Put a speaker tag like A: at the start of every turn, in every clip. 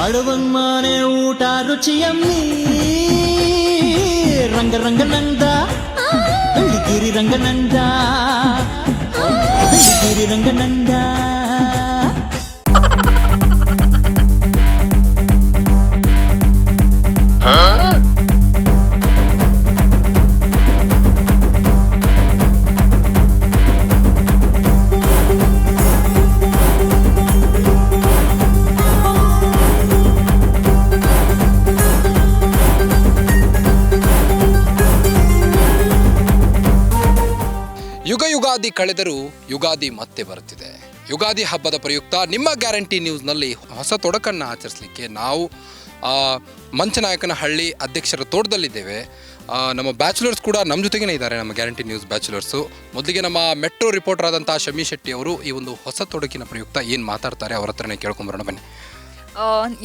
A: ಅಳವನ್ಮಾನೆ ಊಟ ರುಚಿಯಮ್ಮಿ ರಂಗ ರಂಗನಂದ ಬೆಳ್ಳಿಗಿರಿ ರಂಗನಂದ ಬೆಳ್ಳಿಗಿರಿ ರಂಗನಂದ.
B: ಯುಗಾದಿ ಕಳೆದರೂ ಯುಗಾದಿ ಮತ್ತೆ ಬರುತ್ತಿದೆ. ಯುಗಾದಿ ಹಬ್ಬದ ಪ್ರಯುಕ್ತ ನಿಮ್ಮ ಗ್ಯಾರಂಟಿ ನ್ಯೂಸ್ನಲ್ಲಿ ಹೊಸ ತೊಡಕನ್ನು ಆಚರಿಸಲಿಕ್ಕೆ ನಾವು ಮಂಚನಾಯಕನಹಳ್ಳಿ ಅಧ್ಯಕ್ಷರ ತೋಟದಲ್ಲಿದ್ದೇವೆ. ನಮ್ಮ ಬ್ಯಾಚುಲರ್ಸ್ ಕೂಡ ನಮ್ಮ ಜೊತೆಗೇ ಇದ್ದಾರೆ, ನಮ್ಮ ಗ್ಯಾರಂಟಿ ನ್ಯೂಸ್ ಬ್ಯಾಚುಲರ್ಸು. ಮೊದಲಿಗೆ ನಮ್ಮ ಮೆಟ್ರೋ ರಿಪೋರ್ಟರ್ ಆದಂಥ ಶಮಿ ಶೆಟ್ಟಿ ಅವರು ಈ ಒಂದು ಹೊಸ ತೊಡಕಿನ ಪ್ರಯುಕ್ತ ಏನು ಮಾತಾಡ್ತಾರೆ ಅವ್ರ ಹತ್ರನೇ ಕೇಳ್ಕೊಂಬರೋಣ ಬನ್ನಿ.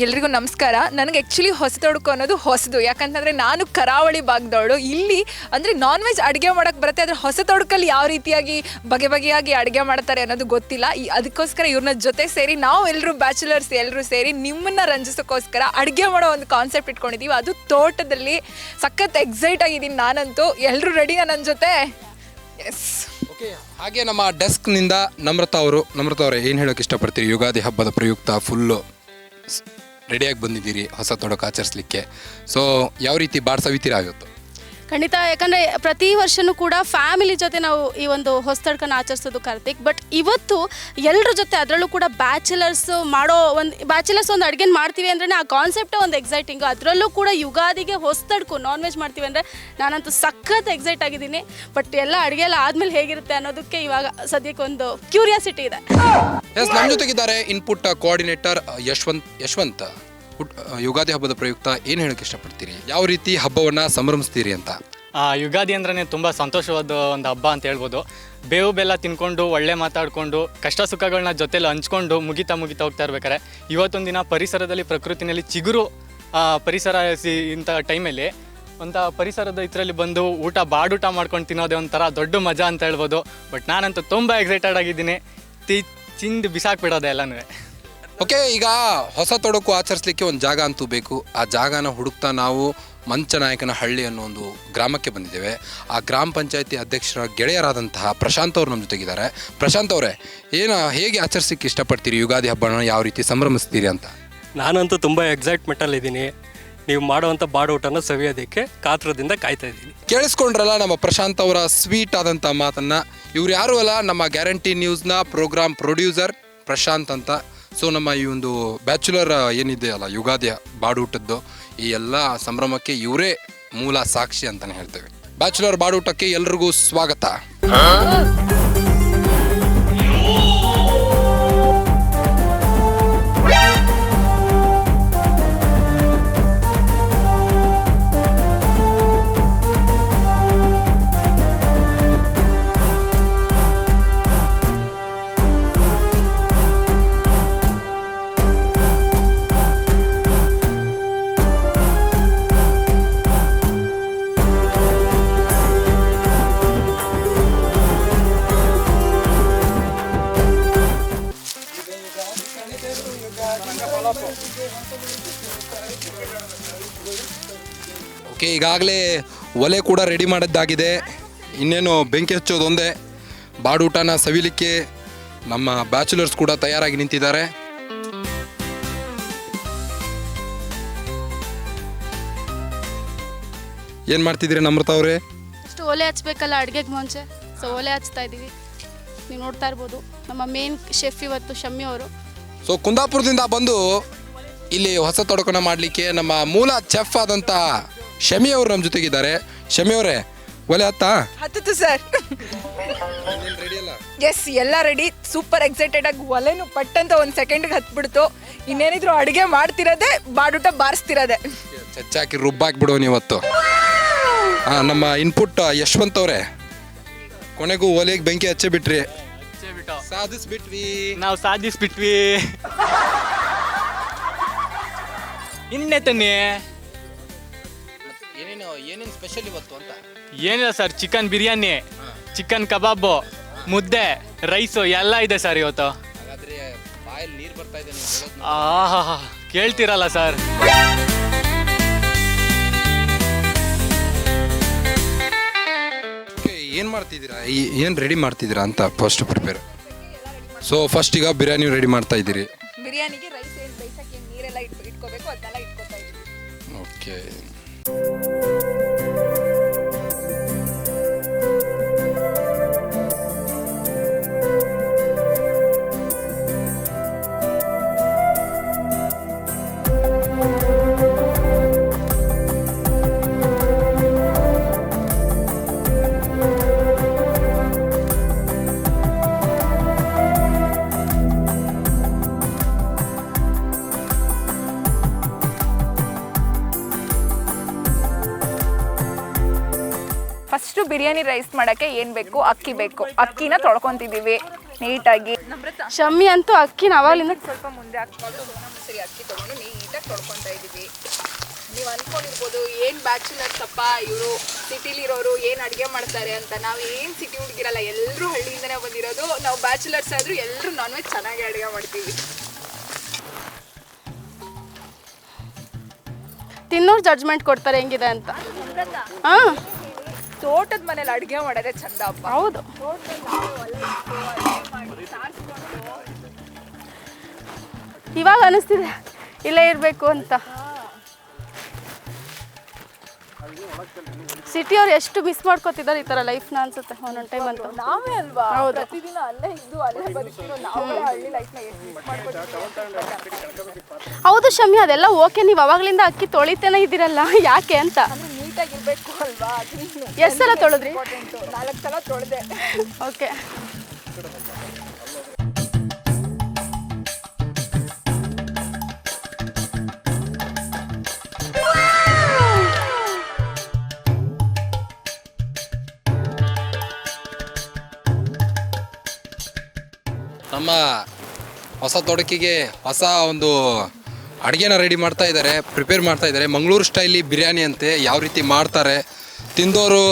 C: ಎಲ್ರಿಗೂ ನಮಸ್ಕಾರ. ನನಗೆ ಆ್ಯಕ್ಚುಲಿ ಹೊಸ ತೊಡಕು ಅನ್ನೋದು ಹೊಸದು, ಯಾಕಂತಂದರೆ ನಾನು ಕರಾವಳಿ ಭಾಗದವಳು. ಇಲ್ಲಿ ಅಂದರೆ ನಾನ್ ವೆಜ್ ಅಡುಗೆ ಮಾಡೋಕ್ಕೆ ಬರುತ್ತೆ, ಆದರೆ ಹೊಸ ತೊಡಕಲ್ಲಿ ಯಾವ ರೀತಿಯಾಗಿ ಬಗೆಯಾಗಿ ಅಡುಗೆ ಮಾಡ್ತಾರೆ ಅನ್ನೋದು ಗೊತ್ತಿಲ್ಲ. ಅದಕ್ಕೋಸ್ಕರ ಇವ್ರನ್ನ ಜೊತೆ ಸೇರಿ ನಾವು ಎಲ್ಲರೂ ಬ್ಯಾಚುಲರ್ಸ್ ಎಲ್ಲರೂ ಸೇರಿ ನಿಮ್ಮನ್ನು ರಂಜಿಸೋಕ್ಕೋಸ್ಕರ ಅಡುಗೆ ಮಾಡೋ ಒಂದು ಕಾನ್ಸೆಪ್ಟ್ ಇಟ್ಕೊಂಡಿದ್ದೀವಿ. ಅದು ತೋಟದಲ್ಲಿ. ಸಖತ್ ಎಕ್ಸೈಟ್ ಆಗಿದ್ದೀನಿ ನಾನಂತೂ. ಎಲ್ಲರೂ ರೆಡಿನಾ ನನ್ನ ಜೊತೆ? ಎಸ್.
B: ಓಕೆ, ಹಾಗೆ ನಮ್ಮ ಡೆಸ್ಕ್ನಿಂದ ನಮ್ರತಾ ಅವರೇ ಏನು ಹೇಳೋಕ್ಕೆ ಇಷ್ಟಪಡ್ತೀರಿ? ಯುಗಾದಿ ಹಬ್ಬದ ಪ್ರಯುಕ್ತ ಫುಲ್ಲು ರೆಡಿಯಾಗಿ ಬಂದಿದ್ದೀರಿ ಹೊಸ ತೊಡಕು ಆಚರಿಸಲಿಕ್ಕೆ. ಸೊ ಯಾವ ರೀತಿ ಬಾಡ್ಸವಿತೀರಾ ಆಗುತ್ತೆ?
D: ಖಂಡಿತ, ಯಾಕಂದರೆ ಪ್ರತಿ ವರ್ಷವೂ ಕೂಡ ಫ್ಯಾಮಿಲಿ ಜೊತೆ ನಾವು ಈ ಒಂದು ಹೊಸತಡ್ಕನ್ನು ಆಚರಿಸೋದು ಕಾರ್ತಿಕ್. ಬಟ್ ಇವತ್ತು ಎಲ್ಲರ ಜೊತೆ, ಅದರಲ್ಲೂ ಕೂಡ ಬ್ಯಾಚುಲರ್ಸ್ ಒಂದು ಅಡುಗೆ ಮಾಡ್ತೀವಿ ಅಂದ್ರೆ ಆ ಕಾನ್ಸೆಪ್ಟೇ ಒಂದು ಎಕ್ಸೈಟಿಂಗು. ಅದರಲ್ಲೂ ಕೂಡ ಯುಗಾದಿಗೆ ಹೊಸತಡ್ಕು ನಾನ್ ವೆಜ್ ಮಾಡ್ತೀವಿ ಅಂದರೆ ನಾನಂತೂ ಸಖತ್ ಎಕ್ಸೈಟ್ ಆಗಿದ್ದೀನಿ. ಬಟ್ ಎಲ್ಲ ಅಡುಗೆ ಎಲ್ಲ ಆದಮೇಲೆ ಹೇಗಿರುತ್ತೆ ಅನ್ನೋದಕ್ಕೆ ಇವಾಗ ಸದ್ಯಕ್ಕೆ ಒಂದು ಕ್ಯೂರಿಯಾಸಿಟಿ ಇದೆ.
B: ನಮ್ಮ ಜೊತೆಗಿದ್ದಾರೆ ಇನ್ಪುಟ್ ಕೋಆರ್ಡಿನೇಟರ್ ಯಶವಂತ್. ಯುಗಾದಿ ಹಬ್ಬದ ಪ್ರಯುಕ್ತ ಏನು ಹೇಳೋಕ್ಕೆ ಇಷ್ಟಪಡ್ತೀರಿ? ಯಾವ ರೀತಿ ಹಬ್ಬವನ್ನು ಸಂಭ್ರಮಿಸ್ತೀರಿ ಅಂತ?
E: ಯುಗಾದಿ ಅಂದ್ರೆ ತುಂಬ ಸಂತೋಷವಾದ ಒಂದು ಹಬ್ಬ ಅಂತ ಹೇಳ್ಬೋದು. ಬೇವು ಬೆಲ್ಲ ತಿನ್ಕೊಂಡು ಒಳ್ಳೆ ಮಾತಾಡಿಕೊಂಡು ಕಷ್ಟ ಸುಖಗಳನ್ನ ಜೊತೆಲಿ ಹಂಚ್ಕೊಂಡು ಮುಗಿತಾ ಹೋಗ್ತಾ ಇರ್ಬೇಕಾರೆ ಇವತ್ತೊಂದು ದಿನ ಪರಿಸರದಲ್ಲಿ ಪ್ರಕೃತಿನಲ್ಲಿ ಚಿಗುರು ಪರಿಸರ ಇಂಥ ಟೈಮಲ್ಲಿ ಒಂದು ಪರಿಸರದ ಇದರಲ್ಲಿ ಬಂದು ಬಾಡೂಟ ಮಾಡ್ಕೊಂಡು ತಿನ್ನೋದೇ ಒಂಥರ ದೊಡ್ಡ ಮಜಾ ಅಂತ ಹೇಳ್ಬೋದು. ಬಟ್ ನಾನಂತೂ ತುಂಬ ಎಕ್ಸೈಟೆಡ್ ಆಗಿದ್ದೀನಿ. ಚಿಂದು ಬಿಸಾಕ್ಬಿಡೋದೆ ಎಲ್ಲನೂ.
B: ಓಕೆ, ಈಗ ಹೊಸ ತೊಡಕು ಆಚರಿಸಲಿಕ್ಕೆ ಒಂದು ಜಾಗ ಅಂತೂ ಬೇಕು. ಆ ಜಾಗನ ಹುಡುಕ್ತಾ ನಾವು ಮಂಚನಾಯಕನಹಳ್ಳಿ ಅನ್ನೋ ಒಂದು ಗ್ರಾಮಕ್ಕೆ ಬಂದಿದ್ದೇವೆ. ಆ ಗ್ರಾಮ ಪಂಚಾಯತಿ ಅಧ್ಯಕ್ಷರ ಗೆಳೆಯರಾದಂತಹ ಪ್ರಶಾಂತ್ ಅವರು ನಮ್ಮ ಜೊತೆಗಿದ್ದಾರೆ. ಪ್ರಶಾಂತ್ ಅವರೇ, ಹೇಗೆ ಆಚರಿಸಲಿಕ್ಕೆ ಇಷ್ಟಪಡ್ತೀರಿ? ಯುಗಾದಿ ಹಬ್ಬನ ಯಾವ ರೀತಿ ಸಂಭ್ರಮಿಸ್ತೀರಿ ಅಂತ?
F: ನಾನಂತೂ ತುಂಬ ಎಕ್ಸೈಟ್ಮೆಂಟಲ್ಲಿದ್ದೀನಿ. ನೀವು ಮಾಡುವಂಥ ಬಾಡೂಟನ ಸವಿಯೋದಕ್ಕೆ ಕಾತರದಿಂದ ಕಾಯ್ತಾ ಇದ್ದೀನಿ.
B: ಕೇಳಿಸ್ಕೊಂಡ್ರಲ್ಲ ನಮ್ಮ ಪ್ರಶಾಂತ್ ಅವರ ಸ್ವೀಟ್ ಆದಂಥ ಮಾತನ್ನು. ಇವ್ರು ಯಾರು ಅಲ್ಲ, ನಮ್ಮ ಗ್ಯಾರಂಟಿ ನ್ಯೂಸ್ನ ಪ್ರೋಗ್ರಾಮ್ ಪ್ರೊಡ್ಯೂಸರ್ ಪ್ರಶಾಂತ್ ಅಂತ. ಸೊ ನಮ್ಮ ಈ ಒಂದು ಬ್ಯಾಚುಲರ್ ಏನಿದೆ ಅಲ್ಲ ಯುಗಾದಿ ಬಾಡೂಟದ್ದು, ಈ ಎಲ್ಲ ಸಂಭ್ರಮಕ್ಕೆ ಇವರೇ ಮೂಲ ಸಾಕ್ಷಿ ಅಂತಲೇ ಹೇಳ್ತೇವೆ. ಬ್ಯಾಚುಲರ್ ಬಾಡೂಟಕ್ಕೆ ಎಲ್ರಿಗೂ ಸ್ವಾಗತ. ಓಕೆ, ಈಗಾಗಲೇ ಒಲೆ ಕೂಡ ರೆಡಿ ಮಾಡಿದ್ದಾಗಿದೆ. ಇನ್ನೇನು ಬೆಂಕಿ ಹಚ್ಚೋದು ಒಂದೇ. ಬಾಡೂಟನ ಸವಿಲಿಕ್ಕೆ ನಮ್ಮ ಬ್ಯಾಚುಲರ್ಸ್ ಕೂಡ ತಯಾರಾಗಿ ನಿಂತಿದ್ದಾರೆ. ಏನು ಮಾಡ್ತಿದ್ದೀರಿ ನಮ್ರತಾ ಅವರೇ?
D: ಅಷ್ಟು ಒಲೆ ಹಚ್ಬೇಕಲ್ಲ ಅಡುಗೆಗೆ ಮುಂಚೆ, ಸೊ ಒಲೆ ಹಚ್ತಾ ಇದ್ದೀವಿ. ನೀವು ನೋಡ್ತಾ ಇರ್ಬೋದು ನಮ್ಮ ಮೇನ್ ಶೆಫ್ ಇವತ್ತು ಶಮ್ಮಿ ಅವರು.
B: ಸೊ ಕುಂದಾಪುರದಿಂದ ಬಂದು ಇಲ್ಲಿ ಹೊಸ ತೊಡಕನ್ನ ಮಾಡಲಿಕ್ಕೆ ನಮ್ಮ ಮೂಲ ಚೆಫ್ ಆದಂಥ ಶಮಿ ಅವರು ನಮ್ಮ ಜೊತೆಗಿದ್ದಾರೆ. ಶಮಿ ಅವರೇ, ಒಲೆ
C: ಹತ್ತಿತ್ತು ಸರ್. ಎಸ್, ಎಲ್ಲ ರೆಡಿ. ಸೂಪರ್ ಎಕ್ಸೈಟೆಡ್ ಆಗಿ ಒಲೆನು ಪಟ್ಟಂತ ಒಂದು ಸೆಕೆಂಡ್ಗೆ ಹತ್ಬಿಡ್ತು. ಇನ್ನೇನಿದ್ರು ಅಡುಗೆ ಮಾಡ್ತಿರೋದೆ, ಬಾಡೂಟ ಬಾರಿಸ್ತಿರೋದೆ.
B: ಚಚ್ಚಾಕಿ ರುಬ್ಬಾಕ್ಬಿಡೋ ನೀವತ್ತು. ನಮ್ಮ ಇನ್ಪುಟ್ ಯಶವಂತ್ ಅವರೇ, ಕೊನೆಗೂ ಒಲೆಗೆ ಬೆಂಕಿ ಹಚ್ಚೇ ಬಿಟ್ರಿ.
E: ನಾವು ಸಾಧಿಸ್ಬಿಟ್ವಿ. ಇನ್ನೇ ತನ್ನಿ
B: ಏನೇನು ಸ್ಪೆಷಲ್ ಇವತ್ತು ಅಂತ?
E: ಏನಿಲ್ಲ ಸರ್, ಚಿಕನ್ ಬಿರಿಯಾನಿ, ಚಿಕನ್ ಕಬಾಬು, ಮುದ್ದೆ, ರೈಸು ಎಲ್ಲ ಇದೆ ಸರ್ ಇವತ್ತು.
B: ಹಾಗಾದ್ರೆ ಬಾಯಲ್ಲಿ ನೀರು ಬರ್ತಾ ಇದೆ.
E: ಆಹಾ, ಕೇಳ್ತಿರಲ್ಲ ಸರ್.
B: ಏನು ಮಾಡ್ತಿದ್ದೀರಾ? ಏನು ರೆಡಿ ಮಾಡ್ತಿದ್ದೀರಾ ಅಂತ ಫಸ್ಟ್ ಪ್ರಿಪೇರ್. ಸೊ ಫಸ್ಟ್ ಈಗ ಬಿರಿಯಾನಿ ರೆಡಿ ಮಾಡ್ತಾ ಇದ್ದೀರಿ.
C: ಬಿರಿಯಾನಿಗೆ ರೈಸ್ ಏನು ಬೇಯಿಸಕ್ಕೆ ನೀರೆಲ್ಲ ಇಟ್ಕೋಬೇಕು, ಅದನ್ನೆಲ್ಲ ಇಟ್ಕೋತಾ ಇದ್ದೀವಿ.
B: ಓಕೆ.
C: ಫಸ್ಟು ಬಿರಿಯಾನಿ ರೈಸ್ ಮಾಡೋಕ್ಕೆ ಏನು ಬೇಕು? ಅಕ್ಕಿ ಬೇಕು. ಅಕ್ಕಿನ ತೊಳ್ಕೊತಿದ್ದೀವಿ ನೀಟಾಗಿ.
D: ಶಮ್ಮಿ ಅಂತೂ ಅಕ್ಕಿನ ಅವಾಗಲಿಂದ
C: ಸ್ವಲ್ಪ ಮುಂದೆ ಹಾಕ್ಕೊಂಡು ಸರಿ ಅಕ್ಕಿ ತೊಗೊಂಡು ನೀಟಾಗಿ ತೊಳ್ಕೊತಾ ಇದ್ದೀವಿ. ನೀವು ಅಂದ್ಕೊಂಡಿರ್ಬೋದು ಏನು ಬ್ಯಾಚುಲರ್ಸ್ ಅಪ್ಪ ಇವರು ಸಿಟಿಲಿರೋರು ಏನು ಅಡುಗೆ ಮಾಡ್ತಾರೆ ಅಂತ. ನಾವು ಏನು ಸಿಟಿ ಹುಡುಗಿರಲ್ಲ, ಎಲ್ಲರೂ ಹಳ್ಳಿಯಿಂದನೇ ಬಂದಿರೋದು. ನಾವು ಬ್ಯಾಚುಲರ್ಸ್ ಆದರೂ ಎಲ್ಲರೂ ನಾನ್ ವೆಜ್ ಚೆನ್ನಾಗಿ ಅಡುಗೆ ಮಾಡ್ತೀವಿ.
D: ತಿನ್ನೋರು ಜಡ್ಜ್ಮೆಂಟ್ ಕೊಡ್ತಾರೆ ಹೆಂಗಿದೆ ಅಂತ. ಹಾಂ
C: ತೋಟದ ಮನೇಲಿ ಅಡುಗೆ ಮಾಡೋದೇ ಚಂದ ಅಪ್ಪ.
D: ಹೌದು. ಇವಾಗ ಅನಿಸ್ತಿದೆ ಇಲ್ಲೇ ಇರಬೇಕು ಅಂತ. ಸಿಟಿಯವ್ರು ಎಷ್ಟು ಮಿಸ್ ಮಾಡ್ಕೋತಿದ್ದಾರೆ ಈ ಥರ ಲೈಫ್ನ ಅನ್ಸುತ್ತೆ ಒಂದೊಂದು ಟೈಮ್ ಅಂತ.
C: ನಾವೇ ಅಲ್ವಾ
D: ಹೌದು.
C: ಪ್ರತಿದಿನ ಅಲ್ಲೇ ಇದ್ದು ಅಲ್ಲೇ ಬದುಕಿರೋ ನಾವು ಹಳ್ಳಿ ಲೈಫ್ನ ಎಷ್ಟು ಮಿಸ್ ಮಾಡ್ಕೊತೀವಿ.
D: ಹೌದು ಶಮ್ಮಿ, ಅದೆಲ್ಲ ಓಕೆ. ನೀವು ಅವಾಗಲಿಂದ ಅಕ್ಕಿ ತೊಳಿತೇನೆ ಇದ್ದೀರಲ್ಲ, ಯಾಕೆ ಅಂತ.
C: ನೀಟಾಗಿರ್ಬೇಕು ಅಲ್ವಾ?
D: ಎಷ್ಟು ಸಲ ತೊಳೆದ್ರಿ?
C: 4 ಸಲ ತೊಳೆದೆ.
D: ಓಕೆ.
B: ನಮ್ಮ ಹೊಸ ತೊಡಕಿಗೆ ಹೊಸ ಒಂದು ಅಡುಗೆನ ರೆಡಿ ಮಾಡ್ತಾ ಇದ್ದಾರೆ, ಪ್ರಿಪೇರ್ ಮಾಡ್ತಾ ಇದ್ದಾರೆ. ಮಂಗಳೂರು ಸ್ಟೈಲಿ ಬಿರಿಯಾನಿ ಅಂತೆ. ಯಾವ ರೀತಿ ಮಾಡ್ತಾರೆ, ತಿಂದವರು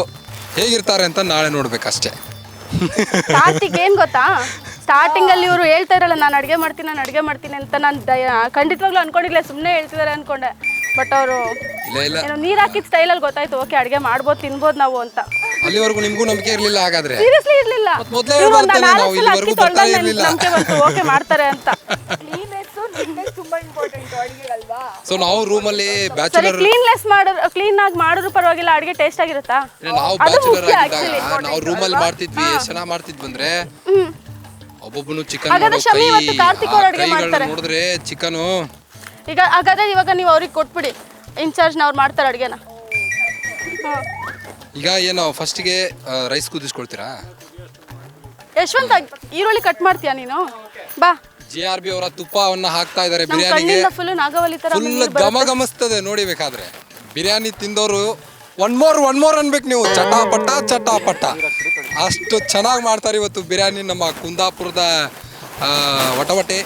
B: ಹೇಗಿರ್ತಾರೆ ಅಂತ ನಾಳೆ ನೋಡ್ಬೇಕಷ್ಟೇ.
D: ಕಾರ್ತಿಕ್ ಏನು ಗೊತ್ತಾ, ಸ್ಟಾರ್ಟಿಂಗಲ್ಲಿ ಇವರು ಹೇಳ್ತಾ ಇರಲ್ಲ ನಾನು ಅಡುಗೆ ಮಾಡ್ತೀನಿ ಅಂತ. ನಾನು ಖಂಡಿತವಾಗ್ಲೂ ಅನ್ಕೊಂಡಿಲ್ಲ, ಸುಮ್ಮನೆ ಹೇಳ್ತಿದ್ದಾರೆ ಅನ್ಕೊಂಡೆ. ಬಟ್ ಅವರು
B: ಇಲ್ಲ
D: ಏನೋ ನೀರು ಹಾಕಿದ ಸ್ಟೈಲಲ್ಲಿ ಗೊತ್ತಾಯ್ತು, ಓಕೆ ಅಡುಗೆ ಮಾಡ್ಬೋದು, ತಿನ್ಬೋದು ನಾವು ಅಂತ.
B: ಅಲ್ಲಿವರೆಗೂ ನಿಮಗೂ ನಂಬಿಕೆ ಇರಲಿಲ್ಲ ಹಾಗಾದ್ರೆ?
D: ಸೀರಿಯಸ್ಲಿ ಇರಲಿಲ್ಲ.
B: ಮೊದಲೇ ನಾವು ಇಲ್ಲಿವರೆಗೂ ಬರ್ತಾ ಇರಲಿಲ್ಲ.
D: ಓಕೆ ಮಾಡ್ತಾರೆ ಅಂತ.
C: ತುಂಬಾ ಇಂಪಾರ್ಟೆಂಟ್ ಅಡುಗೆ ಅಲ್ವಾ?
B: ಸೊ ನಾವು ರೂಮಲ್ಲಿ
D: ಸರಿ,
B: ಬ್ಯಾಚುಲರ್,
D: ಕ್ಲೀನ್ ಆಗಿ ಮಾಡಿದ್ರು ಪರವಾಗಿಲ್ಲ, ಅಡುಗೆ ಟೇಸ್ಟ್ ಆಗಿರುತ್ತಾ?
B: ನಾವು ಬ್ಯಾಚುಲರ್ ಆಗಿದ್ದಾಗ ನಾವು ರೂಮಲ್ಲಿ ಮಾಡ್ತಿದ್ವಿ. ಎಷ್ಟು ಚೆನ್ನಾಗಿ ಮಾಡ್ತಿದ್ವಿ ಅಂದ್ರೆ ಒಬ್ಬೊಬ್ಬನು ಚಿಕನ್
D: ಹಾಗಾದ್ರೆ ಶಮಿ ಇವತ್ತು ಕಾರ್ತಿಕ್ ಅವ್ರು ಅಡುಗೆ ಮಾಡ್ತಾರೆ.
B: ನೋಡಿದ್ರೆ ಚಿಕನು
D: ಈಗ ಹಾಗಾದ್ರೆ ಇವಾಗ ನೀವು ಅವ್ರಿಗೆ ಕೊಟ್ಬಿಡಿ ಇನ್ಚಾರ್ಜ್ನ, ಅವ್ರು ಮಾಡ್ತಾರೆ ಅಡುಗೆನ.
B: ಈಗ ಏನು ಫಸ್ಟಿಗೆ ರೈಸ್ ಕುದಿಸ್ಕೊಳ್ತೀರಾ?
D: ಯಶವಂತ, ಈರುಳ್ಳಿ ಕಟ್ ಮಾಡ್ತೀಯಾ ನೀನು? ಬಾ.
B: JRB ಅವರ ತುಪ್ಪವನ್ನ ಹಾಕ್ತಾ ಇದ್ದಾರೆ ಬಿರಿಯಾನಿಗೆ.
D: ಫುಲ್ ನಾಗವಲ್ಲಿ ತರ
B: ಫುಲ್ ಗಮಗಮಿಸ್ತದೆ ನೋಡಿ. ಬೇಕಾದ್ರೆ ಬಿರಿಯಾನಿ ತಿಂದವರು ಒನ್ ಮೋರ್ ಅನ್ಬೇಕು ನೀವು. ಚಟಾಪಟ ಅಷ್ಟು ಚೆನ್ನಾಗಿ ಮಾಡ್ತಾರೆ ಇವತ್ತು ಬಿರಿಯಾನಿ ನಮ್ಮ ಕುಂದಾಪುರದ ವಟವಟೆ.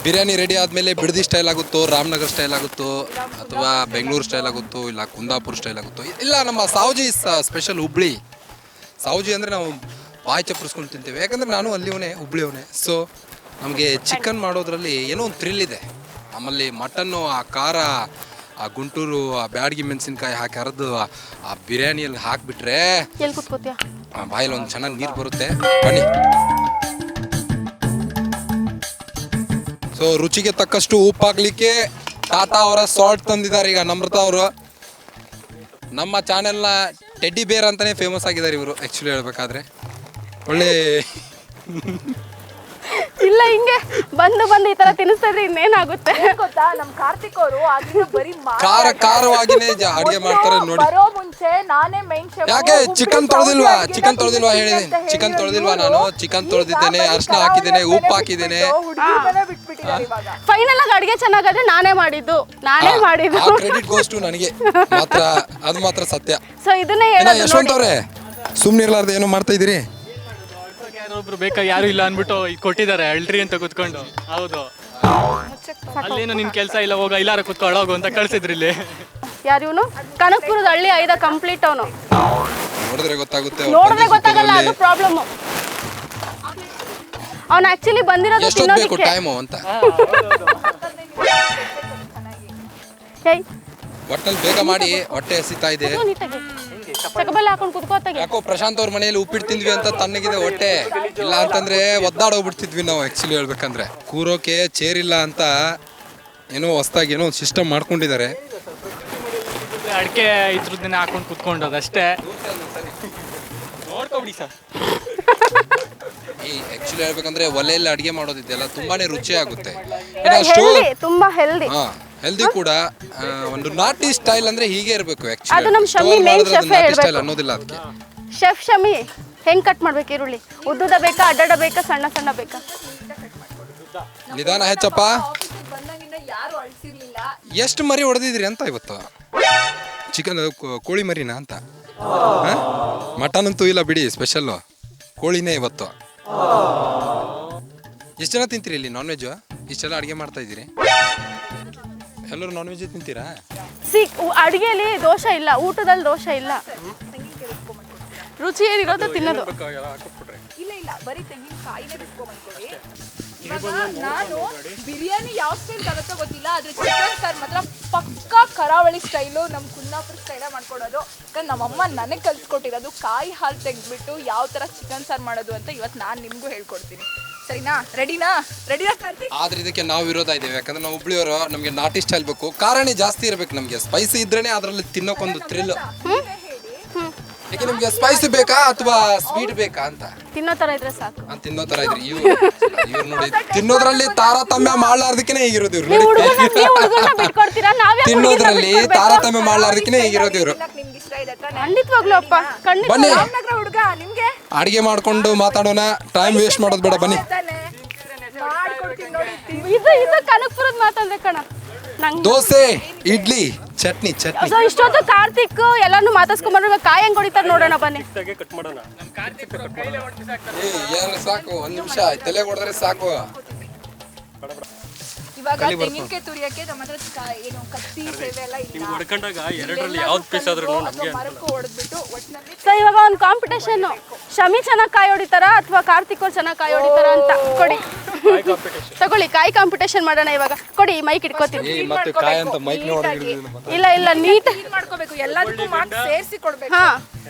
B: ಬಿರಿಯಾನಿ ರೆಡಿ ಆದಮೇಲೆ ಬಿಡದಿ ಸ್ಟೈಲ್ ಆಗುತ್ತೋ, ರಾಮನಗರ ಸ್ಟೈಲ್ ಆಗುತ್ತೋ, ಅಥವಾ ಬೆಂಗಳೂರು ಸ್ಟೈಲ್ ಆಗುತ್ತೋ, ಇಲ್ಲ ಕುಂದಾಪುರ ಸ್ಟೈಲ್ ಆಗುತ್ತೋ, ಇಲ್ಲ ನಮ್ಮ ಸಾವುಜಿ ಸ್ಪೆಷಲ್ ಹುಬ್ಳಿ. ಸಾವುಜಿ ಅಂದರೆ ನಾವು ಬಾಯಿ ಚಪ್ಪರಿಸ್ಕೊಂಡು ತಿಂತೇವೆ, ಯಾಕಂದರೆ ನಾನು ಅಲ್ಲಿಯವನೇ, ಹುಬ್ಳಿಯವನೇ. ಸೊ ನಮಗೆ ಚಿಕನ್ ಮಾಡೋದ್ರಲ್ಲಿ ಏನೋ ಒಂದು ಥ್ರಿಲ್ ಇದೆ. ನಮ್ಮಲ್ಲಿ ಮಟನ್ನು, ಆ ಖಾರ, ಆ ಗುಂಟೂರು, ಆ ಬ್ಯಾಡಗಿ ಮೆಣಸಿನ್ಕಾಯಿ ಹಾಕಿ ಹರಿದು ಆ ಬಿರಿಯಾನಿಯಲ್ಲಿ ಹಾಕಿಬಿಟ್ರೆ
D: ಎಲ್ಲಿ ಕೂತ್ಕೋತೀಯ?
B: ಬಾಯಲ್ಲಿ ಒಂದು ಚೆನ್ನಾಗಿ ನೀರು ಬರುತ್ತೆ. ಬನ್ನಿ. ಸೊ ರುಚಿಗೆ ತಕ್ಕಷ್ಟು ಉಪ್ಪು ಹಾಕ್ಲಿಕ್ಕೆ ಟಾಟಾ ಅವರ ಸಾಲ್ಟ್ ತಂದಿದ್ದಾರೆ. ಈಗ ನಮ್ರತಾ ಅವರು ನಮ್ಮ ಚಾನೆಲ್ನ ಟೆಡ್ಡಿ ಬೇರ್ ಅಂತಾನೆ ಫೇಮಸ್ ಆಗಿದ್ದಾರೆ ಇವರು. ಆ್ಯಕ್ಚುಲಿ ಹೇಳ್ಬೇಕಾದ್ರೆ ಒಳ್ಳೆ
D: ಇಲ್ಲ, ಹಿಂಗೆ ಬಂದು ಈ ತರ ತಿನ್ನಿಸ್ತಾ ಇದ್ರೆ ಇನ್ನೇನಾಗುತ್ತೆ
C: ಗೊತ್ತಾ? ನಮ್ ಕಾರ್ತಿಕ್ ಅವರು ಬರೀ
B: ಖಾರವಾಗಿನೇ ಅಡುಗೆ ಮಾಡ್ತಾರೆ ನೋಡಿ.
C: ಬರೋ ಮುಂಚೆ ನಾನೇ ಮೈನ್ ಶೆಫ್.
B: ಯಾಕೆ ಚಿಕನ್ ತೊಳೆದಿಲ್ವಾ ಹೇಳಿದ್ದೀನಿ. ಚಿಕನ್ ತೊಳೆದಿಲ್ವಾ? ನಾನು ಚಿಕನ್ ತೊಳೆದಿದ್ದೇನೆ, ಅರಿಶಿನ ಹಾಕಿದ್ದೇನೆ, ಉಪ್ಪು ಹಾಕಿದ್ದೇನೆ.
C: ಬಿಟ್ಬಿಟ್ಟಿದ್ದಾರೆ ಇವಾಗ.
D: ಫೈನಲ್ ಆಗಿ ಅಡುಗೆ ಚೆನ್ನಾಗಾದ್ರೆ ನಾನೇ ಮಾಡಿದ್ದು.
B: ಕ್ರೆಡಿಟ್ ಗೋಸ್ ಟು ನನಗೆ ಮಾತ್ರ, ಅದು ಮಾತ್ರ ಸತ್ಯ.
D: ಸೊ ಇದನ್ನೇ ಹೇಳೋದು.
B: ಯಶವಂತ್ ಅವರೇ, ಸುಮ್ಮನೆ ಇರ್ಲಾರ್ದು ಏನೋ ಮಾಡ್ತಾ ಇದ್ದೀರಿ?
E: ಯಾರೊಬ್ರು ಬೇಕಾಗಿ ಯಾರು ಇಲ್ಲ ಅಂದ್ಬಿಟ್ಟು ಕೊಟ್ಟಿದ್ದಾರೆ ಅಳ್ರಿ ಅಂತ ಕುತ್ಕೊಂಡು. ಹೌದು, ಅಲ್ಲೇನು ನಿನ್ ಕೆಲಸ ಇಲ್ಲ, ಹೋಗ ಇಲ್ಲಾರ ಕುತ್ಕೊಳ್ಳೋ ಹೋಗು ಅಂತ ಕಳ್ಸಿದ್ರಿ ಇಲ್ಲಿ.
D: ಯಾರು ಇವನು? ಕನಕಪುರದ ಹಳ್ಳಿ ಐದ ಕಂಪ್ಲೀಟ್. ಅವನು
B: ನೋಡಿದ್ರೆ ಗೊತ್ತಾಗುತ್ತೆ,
D: ನೋಡಿದ್ರೆ ಗೊತ್ತಾಗಲ್ಲ, ಅದು ಪ್ರಾಬ್ಲಮ್. ಅವ್ನು ಆಕ್ಚುಲಿ ಬಂದಿರೋದು
B: ಎಷ್ಟೊತ್ತು ಬೇಕು
D: ತಿನ್ನೋದಕ್ಕೆ.
B: ಟೈಮು ಅಂತ
D: ಏಯ್
B: ಒಟ್ಟಲ್ಲಿ ಬೇಗ ಮಾಡಿ ಹೊಟ್ಟೆ ಹಸಿತಾ ಇದೆ.
D: ಕೂತ್ಕೊ ನೀಟಾಗಿ. ಚಕಬಲ್ಲ ಹಾಕೊಂಡು ಕುತ್ಕೋತಾಗೆ.
B: ಯಾಕೋ ಪ್ರಶಾಂತ್ ಅವ್ರ ಮನೆಯಲ್ಲಿ ಉಪ್ಪಿಟ್ಟು ತಿಂದ್ವಿ ಅಂತ ತಣ್ಣಗಿದೆ ಹೊಟ್ಟೆ. ಇಲ್ಲ ಅಂತಂದ್ರೆ ಒದ್ದಾಡೋಗ್ಬಿಡ್ತಿದ್ವಿ ನಾವು ಆಕ್ಚುಲಿ ಹೇಳ್ಬೇಕಂದ್ರೆ. ಕೂರೋಕೆ ಚೇರ್ ಇಲ್ಲ ಅಂತ ಏನೋ ಹೊಸ್ದಾಗಿ ಏನೋ ಸಿಸ್ಟಮ್ ಮಾಡ್ಕೊಂಡಿದ್ದಾರೆ.
E: ಅಡಿಕೆ ಇದ್ರದ್ದನ್ನ ಹಾಕೊಂಡು ಕುತ್ಕೊಂಡೋದು ಅಷ್ಟೇ. ನೋಡ್ಕೊಬಿಡಿ ಸರ್.
B: ಈ ಆಕ್ಚುಲಿ ಹೇಳ್ಬೇಕಂದ್ರೆ ಒಲೆಯಲ್ಲಿ ಅಡಿಗೆ ಮಾಡೋದಿದೆಯಲ್ಲ ತುಂಬಾನೇ ರುಚಿ ಆಗುತ್ತೆ. ಇನ್ನು ಅಷ್ಟು
D: ಹೆಲ್ದಿ, ತುಂಬಾ ಹೆಲ್ದಿ.
B: ಹೆಲ್ದಿ ಕೂಡ. ಒಂದು ನಾಟಿ ಸ್ಟೈಲ್ ಅಂದ್ರೆ ಹೀಗೆ ಇರಬೇಕು
D: ಅದು ನಮ್ಮ ಶಮ್ಮಿ main chef
B: ನಾಟಿ ಸ್ಟೈಲ್
D: ಹೇಳ್ಬೇಕು.
B: ಅನ್ನೋದಿಲ್ಲ ಅದಕ್ಕೆ.
D: ಶೆಫ್ ಶಮಿ ಹೆಂಗ್ ಕಟ್ ಮಾಡ್ಬೇಕು ಈರುಳ್ಳಿ? ಉದ್ದುದ ಬೇಕಾ, ಅಡ್ಡಡ ಬೇಕಾ, ಸಣ್ಣ ಸಣ್ಣ ಬೇಕಾ?
B: ನಿಧಾನ ಹೆಚ್ಚಪ್ಪ.
C: ಬಂದಾಗಿಂದ ಯಾರು ಅಳಿಸಿರ್ಲಿಲ್ಲ.
B: ಎಷ್ಟು ಮರಿ ಹೊಡೆದಿದ್ರಿ ಅಂತ ಇವತ್ತು? ಚಿಕನ್ ಕೋಳಿ ಮರಿನಾ ಅಂತ? ಮಟನ್ ಅಂತೂ ಇಲ್ಲ ಬಿಡಿ, ಸ್ಪೆಷಲ್ಲು ಕೋಳಿನೇ ಇವತ್ತು. ಎಷ್ಟು ಜನ ತಿಂತೀರಿ ಇಲ್ಲಿ ನಾನ್ ವೆಜ್? ಇಷ್ಟೆಲ್ಲ ಅಡುಗೆ ಮಾಡ್ತಾ ಇದ್ದೀರಿ, ಎಲ್ಲರೂ ನಾನ್ ವೆಜ್ ತಿಂತೀರಾ?
D: ಅಡಿಗೆಯಲ್ಲಿ ದೋಷ ಇಲ್ಲ, ಊಟದಲ್ಲಿ ದೋಷ ಇಲ್ಲ. ರುಚಿ ಏನಿರೋದು ತಿನ್ನೋದು.
C: ಇಲ್ಲ ಇಲ್ಲ, ಬರೀ ತೆಂಗಿನಕಾಯಿನೇ ಬಿಟ್ಕೊಂಡ್ಬಂದ್ಕೊಳ್ಳಿ. ಇವಾಗ ನಾನು ಬಿರಿಯಾನಿ ಯಾವ ಸ್ಟೈಲ್ ತಗೋತೋ ಗೊತ್ತಿಲ್ಲ, ಆದ್ರೆ ಚಿಕನ್ ಸಾರು ಮಾತ್ರ ಪಕ್ಕಾ ಕರಾವಳಿ ಸ್ಟೈಲು, ನಮ್ಮ ಕುಂದಾಪುರ ಸ್ಟೈಲೇ ಮಾಡ್ಕೊಡೋದು. ಯಾಕಂದ್ರೆ ನಮ್ಮಮ್ಮ ನನಗೆ ಕಲ್ಸ್ಕೊಟ್ಟಿರೋದು ಕಾಯಿ ಹಾಲು ತೆಗೆದ್ಬಿಟ್ಟು ಯಾವ ಥರ ಚಿಕನ್ ಸಾರು ಮಾಡೋದು ಅಂತ ಇವತ್ತು ನಾನು ನಿಮಗೂ ಹೇಳ್ಕೊಡ್ತೀನಿ. ಸರಿನಾ? ರೆಡಿನಾ ಕಾರ್ತಿಕ್?
B: ಆದ್ರೆ ಇದಕ್ಕೆ ನಾವು ವಿರೋಧ ಇದ್ದೇವೆ. ಯಾಕಂದ್ರೆ ನಾವು ಹುಬ್ಳಿಯವರು, ನಮಗೆ ನಾಟಿ ಸ್ಟೈಲ್ ಬೇಕು, ಖಾರನೇ ಜಾಸ್ತಿ ಇರಬೇಕು ನಮಗೆ. ಸ್ಪೈಸಿ ಇದ್ರೇನೆ ಅದರಲ್ಲಿ ತಿನ್ನೋಕೊಂದು ಥ್ರಿಲ್. ಯಾಕೆ ನಿಮ್ಗೆ ಸ್ಪೈಸಿ ಬೇಕಾ ಅಥವಾ ಸ್ವೀಟ್ ಬೇಕಾ ಅಂತ?
D: ತಿನ್ನೋ ತರ ಇದ್ರೆ ಸಾಕು.
B: ತಿನ್ನೋ ತರ ಇದ್ರಿ ಇವ್ರು ನೋಡಿ, ತಿನ್ನೋದ್ರಲ್ಲಿ ತಾರತಮ್ಯ ಮಾಡ್ಲಾರ್ದಕ್ಕೆ ಹೀಗಿರೋದು ಇವ್ರು.
D: ನೀವು ಹುಡುಗರನ್ನ ಬಿಟ್ಕೊಡ್ತೀರಾ? ನಾವೇ
B: ತಿನ್ನೋದ್ರಲ್ಲಿ ತಾರತಮ್ಯ ಮಾಡ್ಲಾರ್ದಕ್ಕೆ ಹೀಗಿರೋದು ಇವ್ರು.
C: ನಿಮ್ಗೆ ಇಷ್ಟ ಇದೆ
D: ಖಂಡಿತವಾಗ್ಲೂ ಅಪ್ಪ, ಖಂಡಿತ.
B: ಬನ್ನಿ
C: ರಾಮನಗರ ಹುಡುಗ, ನಿಮ್ಗೆ
B: ಅಡಿಗೆ ಮಾಡ್ಕೊಂಡು ಮಾತಾಡೋಣ, ಟೈಮ್ ವೇಸ್ಟ್ ಮಾಡೋದು ಬೇಡ. ಬನ್ನಿ.
C: ಮಾಡ್ಕೊಡ್ತೀನಿ ನೋಡಿ.
D: ಇದು ಕನಕಪುರದ ಮಾತಂದ್ರೆ ಕಣ. ನಂಗೆ
B: ದೋಸೆ, ಇಡ್ಲಿ, ಚಟ್ನಿ.
D: ಸೊ ಇಷ್ಟೊತ್ತು ಕಾರ್ತಿಕ್ ಎಲ್ಲಾನು ಮಾತಾಡ್ಸ್ಕೊಂಡ್ಬಂದ್ರೆ ಕಾಯಿ ಹೆಂಗ್ ಹೊಡಿತಾರೆ ನೋಡೋಣ, ಬನ್ನಿ.
F: ಕಟ್ ಮಾಡೋಣ.
B: ಸಾಕು, ಒಂದ್ ನಿಮಿಷ ತಲೆ ಹೊಡೆದ್ರೆ ಸಾಕು.
C: ಇವಾಗ ತೆಂಗಿನಕಾಯಿ ತುರಿಯಕ್ಕೆ ನಮ್ಮ ಹತ್ರ ಏನು ಕತ್ತಿ ಸೇವೆ ಎಲ್ಲ ಇಲ್ಲ.
F: ಹೊಡ್ಕೊಂಡಾಗ ಎರಡರಲ್ಲಿ ಯಾವ್ದು ಪೀಸ್ ಆದ್ರೂ ನಮಗೆ
C: ಮರಕ್ಕೂ ಹೊಡೆದ್ಬಿಟ್ಟು ಒಟ್ಟಿನಲ್ಲಿ
D: ಸೊ ಇವಾಗ ಒಂದು ಕಾಂಪಿಟೇಷನ್, ಶಮಿ ಚೆನ್ನಾಗಿ ಕಾಯಿ ಹೊಡಿತಾರ ಅಥವಾ ಕಾರ್ತಿಕ್ ಅವ್ರು ಚೆನ್ನಾಗಿ ಕಾಯಿ ಹೊಡಿತಾರ ಅಂತ ಕೊಡಿ. ತಗೊಳ್ಳಿ, ಕಾಯಿ ಕಾಂಪಿಟೇಷನ್ ಮಾಡೋಣ ಇವಾಗ. ಕೊಡಿ, ಮೈಕ್ ಇಟ್ಕೋತೀನಿ.
B: ಮತ್ತೆ ಕಾಯಿ ಅಂತ ಮೈಕ್
D: ಇಲ್ಲ ಇಲ್ಲ, ನೀಟ್
C: ಕ್ಲೀನ್ ಮಾಡ್ಕೋಬೇಕು, ಎಲ್ಲದಕ್ಕೂ ಮಾಡಿ ಸೇರಿಸಿ ಕೊಡ್ಬೇಕು.
D: ಹಾ,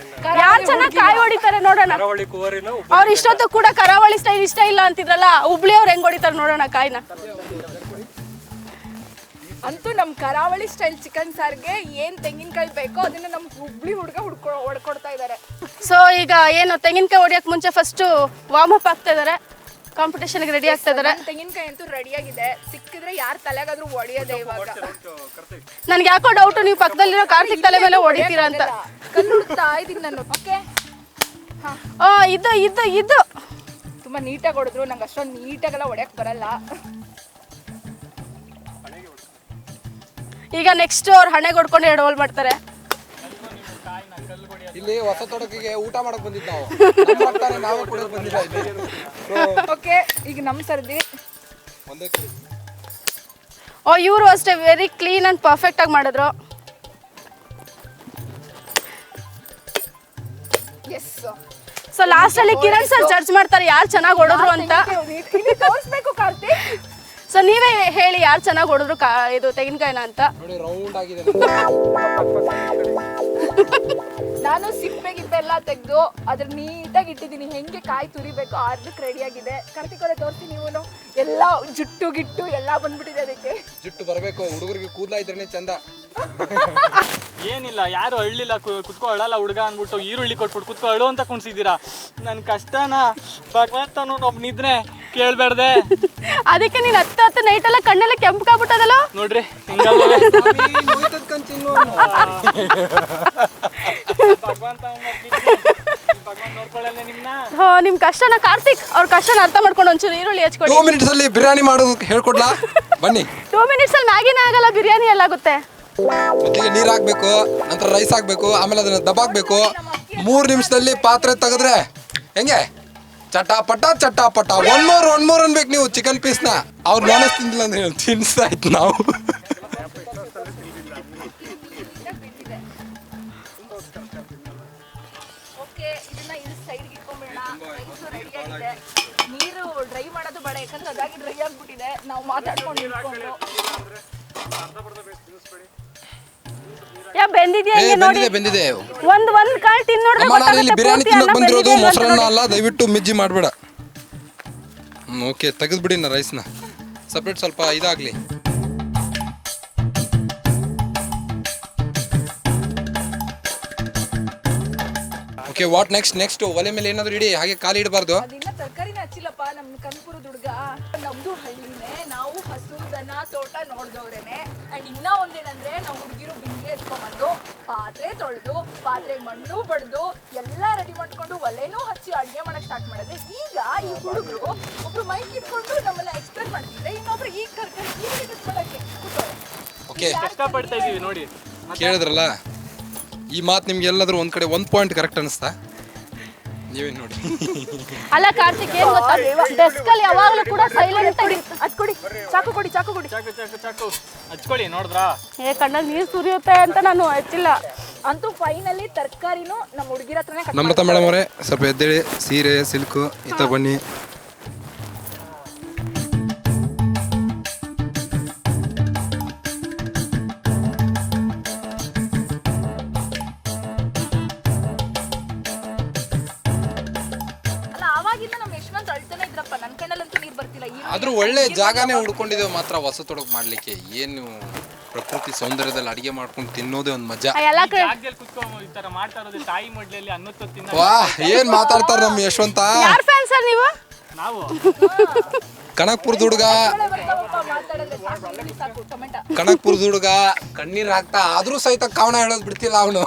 D: ಯಾರು ಚೆನ್ನಾಗಿ ಕಾಯಿ ಹೊಡಿತಾರೆ ನೋಡೋಣ.
F: ಕರಾವಳಿ ಕುವರಿನ
D: ಅವ್ರು ಇಷ್ಟೊತ್ತು ಕೂಡ ಕರಾವಳಿ ಸ್ಟೈಲ್ ಇಷ್ಟ ಇಲ್ಲ ಅಂತಿದ್ರಲ್ಲ, ಹುಬ್ಳಿ ಅವ್ರು ಹೆಂಗ್ ಹೊಡಿತಾರೆ ನೋಡೋಣ ಕಾಯಿನ.
C: ಅಂತೂ ನಮ್ಮ ಕರಾವಳಿ ಸ್ಟೈಲ್ ಚಿಕನ್ ಸಾರ್ಗೆ ಏನ್ ತೆಂಗಿನಕಾಯಿ ಬೇಕೋ ಅದನ್ನ ನಮ್ಮ ಹುಬ್ಳಿ ಹುಡುಗ ಹೊಡ್ಕೊಡ್ತಾ ಇದ್ದಾರೆ.
D: ಸೊ ಈಗ ಏನು ತೆಂಗಿನಕಾಯಿ ಹೊಡಿಯಕ್ಕೆ ಮುಂಚೆ ಫಸ್ಟ್ ವಾರ್ಮ್ ಅಪ್ ಆಗ್ತಾ ಇದಾರೆ, ಕಾಂಪಿಟೇಷನ್ಗೆ ರೆಡಿ ಆಗ್ತಾ ಇದಾರೆ.
C: ತೆಂಗಿನಕಾಯಿ ಅಂತೂ ರೆಡಿ ಆಗಿದೆ, ಸಿಕ್ಕಿದ್ರೆ ಯಾರ ತಲೆಗಾದ್ರೂ ಹೊಡಿಯೋದೇ ಇವಾಗ.
D: ನನ್ಗೆ ಯಾಕೋ ಡೌಟ್, ನೀವು ಪಕ್ಕದಲ್ಲಿರೋ ಕಾರ್ತಿಕ್ ತಲೆ ಮೇಲೆ ಹೊಡಿತೀರಾ ಅಂತ.
C: ಕಲ್ಲು ಹುಡುಕ್ತಾ ಇದೀನಿ ನಾನು. ಓಕೆ,
D: ಇದು ಇದು ಇದು
C: ತುಂಬಾ ನೀಟಾಗಿ ಹೊಡೆದ್ರು, ನಂಗೆ ಅಷ್ಟೊಂದು ನೀಟಾಗೆಲ್ಲ ಹೊಡ್ಯಕ್ ಬರಲ್ಲ.
D: ಈಗ ನೆಕ್ಸ್ಟ್ ಅವ್ರು ಹಣೆಗೆ ಹೊಡ್ಕೊಂಡು 2 ಹೋಲ್ ಮಾಡ್ತಾರೆ.
B: ಇಲ್ಲಿ ಹೊಸ ತೊಡಕಿಗೆ ಊಟ ಮಾಡಕ್ ಬಂದಿದ್ದು ನಾವು ಕೂಡ ಬಂದಿಲ್ಲ ಇಲ್ಲಿ.
C: ಓಕೆ, ಈಗ ನಮ್ಮ ಸರ್ದಿ.
D: ಇವರು ಅಷ್ಟೇ ವೆರಿ ಕ್ಲೀನ್ ಅಂಡ್ ಪರ್ಫೆಕ್ಟ್ ಆಗಿ ಮಾಡಿದ್ರು.
C: ಎಸ್.
D: ಸೊ ಲಾಸ್ಟ್ ಅಲ್ಲಿ ಕಿರಣ್ ಸರ್ ಜಡ್ಜ್ ಮಾಡ್ತಾರೆ ಯಾರು ಚೆನ್ನಾಗಿ ಹೊಡೆದ್ರು ಅಂತ.
C: ತೋರಿಸ್ಬೇಕು ಕಾರ್ತಿಕ್.
D: ಸೊ ನೀವೇ ಹೇಳಿ ಯಾರು ಚೆನ್ನಾಗಿ ಹೊಡೆದ್ರು ಇದು ತೆಂಗಿನಕಾಯಿನ ಅಂತ.
B: ನೋಡಿ, ರೌಂಡ್ ಆಗಿದೆ.
C: ನಾನು ಸಿಪ್ಪೆ ಗಿಪ್ಪೆ ಎಲ್ಲ ತೆಗೆದು ಅದ್ರ ನೀಟಾಗಿ ಇಟ್ಟಿದ್ದೀನಿ. ಹೆಂಗೆ ಕಾಯಿ ತುರಿಬೇಕು ಅರ್ಧಕ್ಕೆ ರೆಡಿ ಆಗಿದೆ. ಕಾರ್ತಿಕ್ ಅವರೇ ತೋರಿಸಿ, ನೀವು ಎಲ್ಲ ಜುಟ್ಟು ಗಿಟ್ಟು ಎಲ್ಲ ಬಂದ್ಬಿಟ್ಟಿದೆ ಅದಕ್ಕೆ.
B: ಜುಟ್ಟು ಬರಬೇಕು, ಹುಡುಗರಿಗೆ ಕೂದಲ ಇದ್ರೇನೆ ಚಂದ.
E: ಏನಿಲ್ಲ, ಯಾರು ಅಳ್ಳಿಲ್ಲ, ಕುತ್ಕೊ ಅಳಲ್ಲ ಹುಡುಗ ಅಂದ್ಬಿಟ್ಟು ಈರುಳ್ಳಿ ಕೊಟ್ಬಿಟ್ಟು ಕುತ್ಕೊ ಅಳು ಅಂತ ಕುಣ್ಸಿದ್ದೀರಾ. ನನ್ನ ಕಷ್ಟನ ಭಗವಂತ ಒಬ್ನಿದ್ರೆ ಕೇಳ್ಬೇಡ್ದೆ.
D: ಅದಕ್ಕೆ ನೀನು 10 ನೈಟ್ ಎಲ್ಲ ಕಣ್ಣೆಲ್ಲ ಕೆಂಪಗಾಗ್ಬಿಟ್ಟದಲ್ಲ
E: ನೋಡ್ರಿ.
D: ನಿಮ್ ಕಷ್ಟನ ಕಾರ್ತಿಕ್ ಅವ್ರ ಕಷ್ಟನ ಅರ್ಥ ಮಾಡ್ಕೊಂಡು ಒಂಚೂರು ಈರುಳ್ಳಿ ಹಚ್ಕೊಡಿ.
B: 2 ಮಿನಿಟ್ಸ್ ಅಲ್ಲಿ ಬಿರಿಯಾನಿ ಮಾಡೋದು ಹೇಳ್ಕೊಡ್ಲಾ? ಬನ್ನಿ.
D: 2 ಮಿನಿಟ್ಸ್ ಅಲ್ಲಿ ಮ್ಯಾಗಿನೇ ಆಗಲ್ಲ, ಬಿರಿಯಾನಿ ಎಲ್ಲಾಗುತ್ತೆ.
B: ಮೊದಲಿಗೆ ನೀರು ಹಾಕ್ಬೇಕು, ನಂತರ ರೈಸ್ ಹಾಕ್ಬೇಕು, ಆಮೇಲೆ ಅದನ್ನ ದಬಾಕ್ಬೇಕು. 3 ನಿಮಿಷದಲ್ಲಿ ಪಾತ್ರೆ ತೆಗೆದ್ರೆ ಹೆಂಗೆ ಚಟಾಪಟ 1 more ಅನ್ಬೇಕು ನೀವು ಚಿಕನ್ ಪೀಸ್ನ. ಅವ್ರು ನಾನ್ ತಿಂದಿಲ್ಲ ಅಂದ್ರೆ ತಿನ್ಸಾಯ್ತು ನಾವು.
C: ಓಕೆ, ಇದನ್ನ ಇಲ್ಲಿ ಸೈಡ್ಗೆ ಇಟ್ಕೊಂಡ್ಬಿಡೋಣ. ರೈಸು ರೆಡಿ ಆಗಿದೆ. ನೀರು ಡ್ರೈ ಮಾಡೋದು ಬೇಡ, ಯಾಕಂದ್ರೆ ಅದಾಗಿ ಡ್ರೈ ಆಗ್ಬಿಟ್ಟಿದೆ. ನಾವು ಮಾತಾಡ್ಕೊಂಡು ನಿಂತ್ಕೊಂಡು
D: ಬೆಂದಿದ್ಯಾ ಹಿಂಗೆ ನೋಡಿ.
B: ಬೆಂದಿದೆ
D: ಒಂದ್ ಕಾಳು ತಿಂದು ನೋಡಿದ್ರೆ
B: ಅಮ್ಮ, ನಾನು ಇಲ್ಲಿ
D: ಗೊತ್ತಾಗುತ್ತೆ
B: ಬಿರಿಯಾನಿ
D: ಪೂರ್ತಿ
B: ತಿನ್ನೋಕೆ
D: ಅನ್ನ
B: ಬಂದಿರೋದು
D: ಬೆಂದಿದೆ ಅಂತ
B: ಮೊಸರನ್ನ
D: ನೋಡಿ.
B: ಅಲ್ಲ, ದಯವಿಟ್ಟು ಮಿಜ್ಜಿ ಮಾಡಬೇಡ. ಓಕೆ, ತೆಗೆದ್ಬಿಡಿ ನಾ ರೈಸ್ನ ಸಪ್ರೇಟ್ ಸ್ವಲ್ಪ ಇದಾಗಲಿ. ಓಕೆ, ವಾಟ್ ನೆಕ್ಸ್ಟ್ ಒಲೆ ಮೇಲೆ ಏನಾದರೂ ಇಡಿ, ಹಾಗೆ ಖಾಲಿ ಇಡಬಾರ್ದು.
C: ಅದಿನ್ನ ತರಕಾರಿನ ಹಚ್ಚಿಲ್ಲಪ್ಪ. ನಮ್ ಕನ್ಪುರದ ಹುಡುಗ, ನಮ್ದು ಹಳ್ಳಿನೇ, ನಾವು ಹಸು ದನ ತೋಟ ನೋಡ್ದವ್ರೇನೆ. ಅಂಡ್ ಇನ್ನ ಒಂದೇನಂದ್ರೆ ನಾವು ಹುಡುಗಿರು ಬಿಂದಿಗೆ ಎತ್ಕೊಂಡ್ಬಂದು ಪಾತ್ರೆ ತೊಳೆದು ಪಾತ್ರೆ ಮಣ್ಣು ಬಡ್ದು ಎಲ್ಲ ರೆಡಿ ಮಾಡ್ಕೊಂಡು ಒಲೆನೂ ಹಚ್ಚಿ ಅಡುಗೆ ಮಾಡಕ್ ಸ್ಟಾರ್ಟ್ ಮಾಡಿದ್ರೆ, ಈಗ ಈ ಹುಡುಗರು ಒಬ್ರು ಮೈಕ್ ಇಟ್ಕೊಂಡು ನಮ್ಮನ್ನ ಎಕ್ಸ್ಪ್ಲೇನ್ ಮಾಡ್ತಿದ್ರೆ, ಇನ್ನೊಬ್ರು ಈಗ ತರಕಾರಿ ಮಾಡಕ್ಕೆ ಕೂತವ್ರೆ.
B: ಓಕೆ,
E: ಕಷ್ಟಪಡ್ತಾ ಇದೀವಿ ನೋಡಿ.
B: ಕೇಳಿದ್ರಲ್ಲ, ಈ ಮಾತು ನಿಮ್ಗೆ ಎಲ್ಲಾದ್ರೂ ಒಂದ್ ಕಡೆ 1 ಪಾಯಿಂಟ್ ಕರೆಕ್ಟ್ ಅನಿಸ್ತಾ? ನೀವೇನು ನೋಡಿ.
D: ಅಲ್ಲ ಕಾರ್ತಿಕ್, ಏನ್ ಗೊತ್ತಾ, ಡೆಸ್ಕ್ ಅಲ್ಲಿ ಯಾವಾಗಲೂ ಕೂಡ ಸೈಲೆಂಟ್ ಆಗಿ
C: ಕೊಡಿ ಚಾಕು ಕೊಡಿ
E: ಚಾಕು ಹಚ್ಕೊಳ್ಳಿ. ನೋಡಿದ್ರಾ
D: ಕಣ್ಣಲ್ಲಿ ನೀರು ಸುರಿಯುತ್ತೆ ಅಂತ ನಾನು ಹಚ್ಚಿಲ್ಲ.
C: ಅಂತೂ ಫೈನಲಿ ತರಕಾರಿನೂ ನಮ್ಮ ಹುಡುಗಿರ ಹತ್ರನೇ
B: ನಮ್ರತಾ ಮೇಡಮ್ ಅವರೇ, ಸ್ವಲ್ಪ ಎದ್ದೇಳಿ. ಸೀರೆ ಸಿಲ್ಕು ಈತ ಬನ್ನಿ. ಆದ್ರೂ ಒಳ್ಳೆ ಜಾಗನೇ ಹುಡ್ಕೊಂಡಿದ್ದೇವೆ ಮಾತ್ರ ಹೊಸತೊಡಗು ಮಾಡ್ಲಿಕ್ಕೆ. ಏನು ಪ್ರಕೃತಿ ಸೌಂದರ್ಯದಲ್ಲಿ ಅಡಿಗೆ ಮಾಡ್ಕೊಂಡು ತಿನ್ನೋದೇ ಒಂದು ಮಜಾ.
E: ಜಾಗದಲ್ಲಿ ಕುತ್ಕೊಂಡು ಈ ತರ ಮಾಡ್ತಾ ಇರೋದು ತಾಯಿ ಮಡ್ಲಲ್ಲಿ ಅನ್ನೋದು ತಿನ್ನ.
B: ವಾ, ಏನ್ ಮಾತಾಡ್ತಾರ ನಮ್ಮ ಯಶವಂತ.
D: ಯಾರ್ ಫ್ಯಾನ್ ಸರ್ ನೀವು?
E: ನಾವು
B: ಕನಕ್ಪುರದ ಹುಡುಗ, ಕನಕ್ಪುರದ ಹುಡುಗ ಕಣ್ಣೀರ್ ಹಾಕ್ತಾ ಆದ್ರೂ ಸಹಿತ ಕಾವಣ ಹೇಳೋದ್ ಬಿಡ್ತಿಲ್ಲ ಅವನು.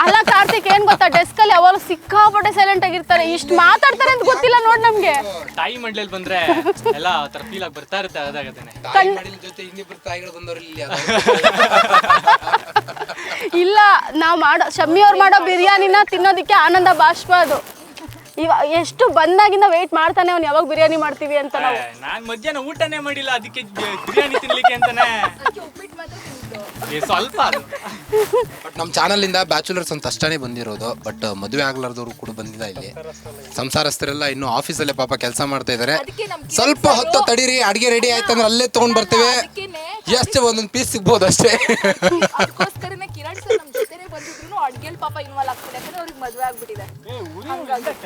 D: ಅಲ್ಲ ಕಾರ್ತಿಕ್, ಏನ್ ಗೊತ್ತಾ, ಡೆಸ್ಕ್ ಅಲ್ಲಿ ಯಾವಾಗ ಸಿಕ್ಕಾಪಟ್ಟೆ ಸೈಲೆಂಟ್ ಆಗಿರ್ತಾರೆ. ಇಷ್ಟು ಮಾತಾಡ್ತಾರೆ ಅಂತ ಗೊತ್ತಿಲ್ಲ ನೋಡ್ ನಮ್ಗೆ.
E: ತಾಯಿ ಮಡ್ಲಲ್ಲಿ ಬಂದ್ರೆ ಎಲ್ಲ ತರ ಫೀಲ್ ಆಗಿ ಬರ್ತಾ ಇರುತ್ತೆ. ಅದಾಗತ್ತೇನೆ
B: ತಾಯಿ ಮಡಿಲ ಜೊತೆ ಇನ್ನಿಬ್ರು ತಾಯಿಗಳು ಬಂದವ್ರು ಇಲ್ಲಿ.
D: ಇಲ್ಲ, ನಾವ್ ಮಾಡೋ ಶಮ್ಮಿ ಅವ್ರು ಮಾಡೋ ಬಿರಿಯಾನಿನ ತಿನ್ನೋದಿಕ್ಕೆ ಆನಂದ ಬಾಷ್ಪ ಅದು. ಎಷ್ಟು ಬಂದಾಗಿಂದ ವೇಟ್ ಮಾಡ್ತಾನೆ ಅವ್ನು, ಯಾವಾಗ ಬಿರಿಯಾನಿ ಮಾಡ್ತೀವಿ ಅಂತ. ನಾವು
E: ನಾನ್ ಮಧ್ಯಾಹ್ನ ಊಟನೇ ಮಾಡಿಲ್ಲ, ಅದಕ್ಕೆ ಬಿರಿಯಾನಿ ತಿನ್ಲಿಕ್ಕೆ ಅಂತಾನೆ ಸ್ವಲ್ಪ.
B: ಬಟ್ ನಮ್ಮ ಚಾನಲ್ ಇಂದ ಬ್ಯಾಚುಲರ್ಸ್ ಅಂತ ಅಷ್ಟೇ ಬಂದಿರೋದು. ಬಟ್ ಮದುವೆ ಆಗ್ಲಾರ್ದವ್ರು ಕೂಡ ಬಂದಿಲ್ಲ ಇಲ್ಲಿ. ಸಂಸಾರಸ್ಥರೆಲ್ಲ ಇನ್ನು ಆಫೀಸಲ್ಲೇ ಪಾಪ ಕೆಲಸ ಮಾಡ್ತಾ ಇದಾರೆ. ಸ್ವಲ್ಪ ಹೊತ್ತು ತಡೀರಿ, ಅಡಿಗೆ ರೆಡಿ ಆಯ್ತಂದ್ರೆ ಅಲ್ಲೇ ತಗೊಂಡ್ ಬರ್ತೇವೆ. ಎಷ್ಟು ಒಂದೊಂದು ಪೀಸ್ ಸಿಗ್ಬೋದು ಅಷ್ಟೇ.
C: ಅದಕ್ಕೋಸ್ಕರನೇ ಕಿರಣ್ ಸರ್ ನಮ್ಮ ಜೊತೆನೇ ಬಂದಿದ್ರು ಅಡ್ಗೆಲ್ ಪಾಪ ಇನ್ವಾಲ್ವ್ ಆಗ್ತಾರೆ, ಯಾಕಂದ್ರೆ ಅವ್ರಿಗೆ ಮದುವೆ ಆಗ್ಬಿಟ್ಟಿದೆ.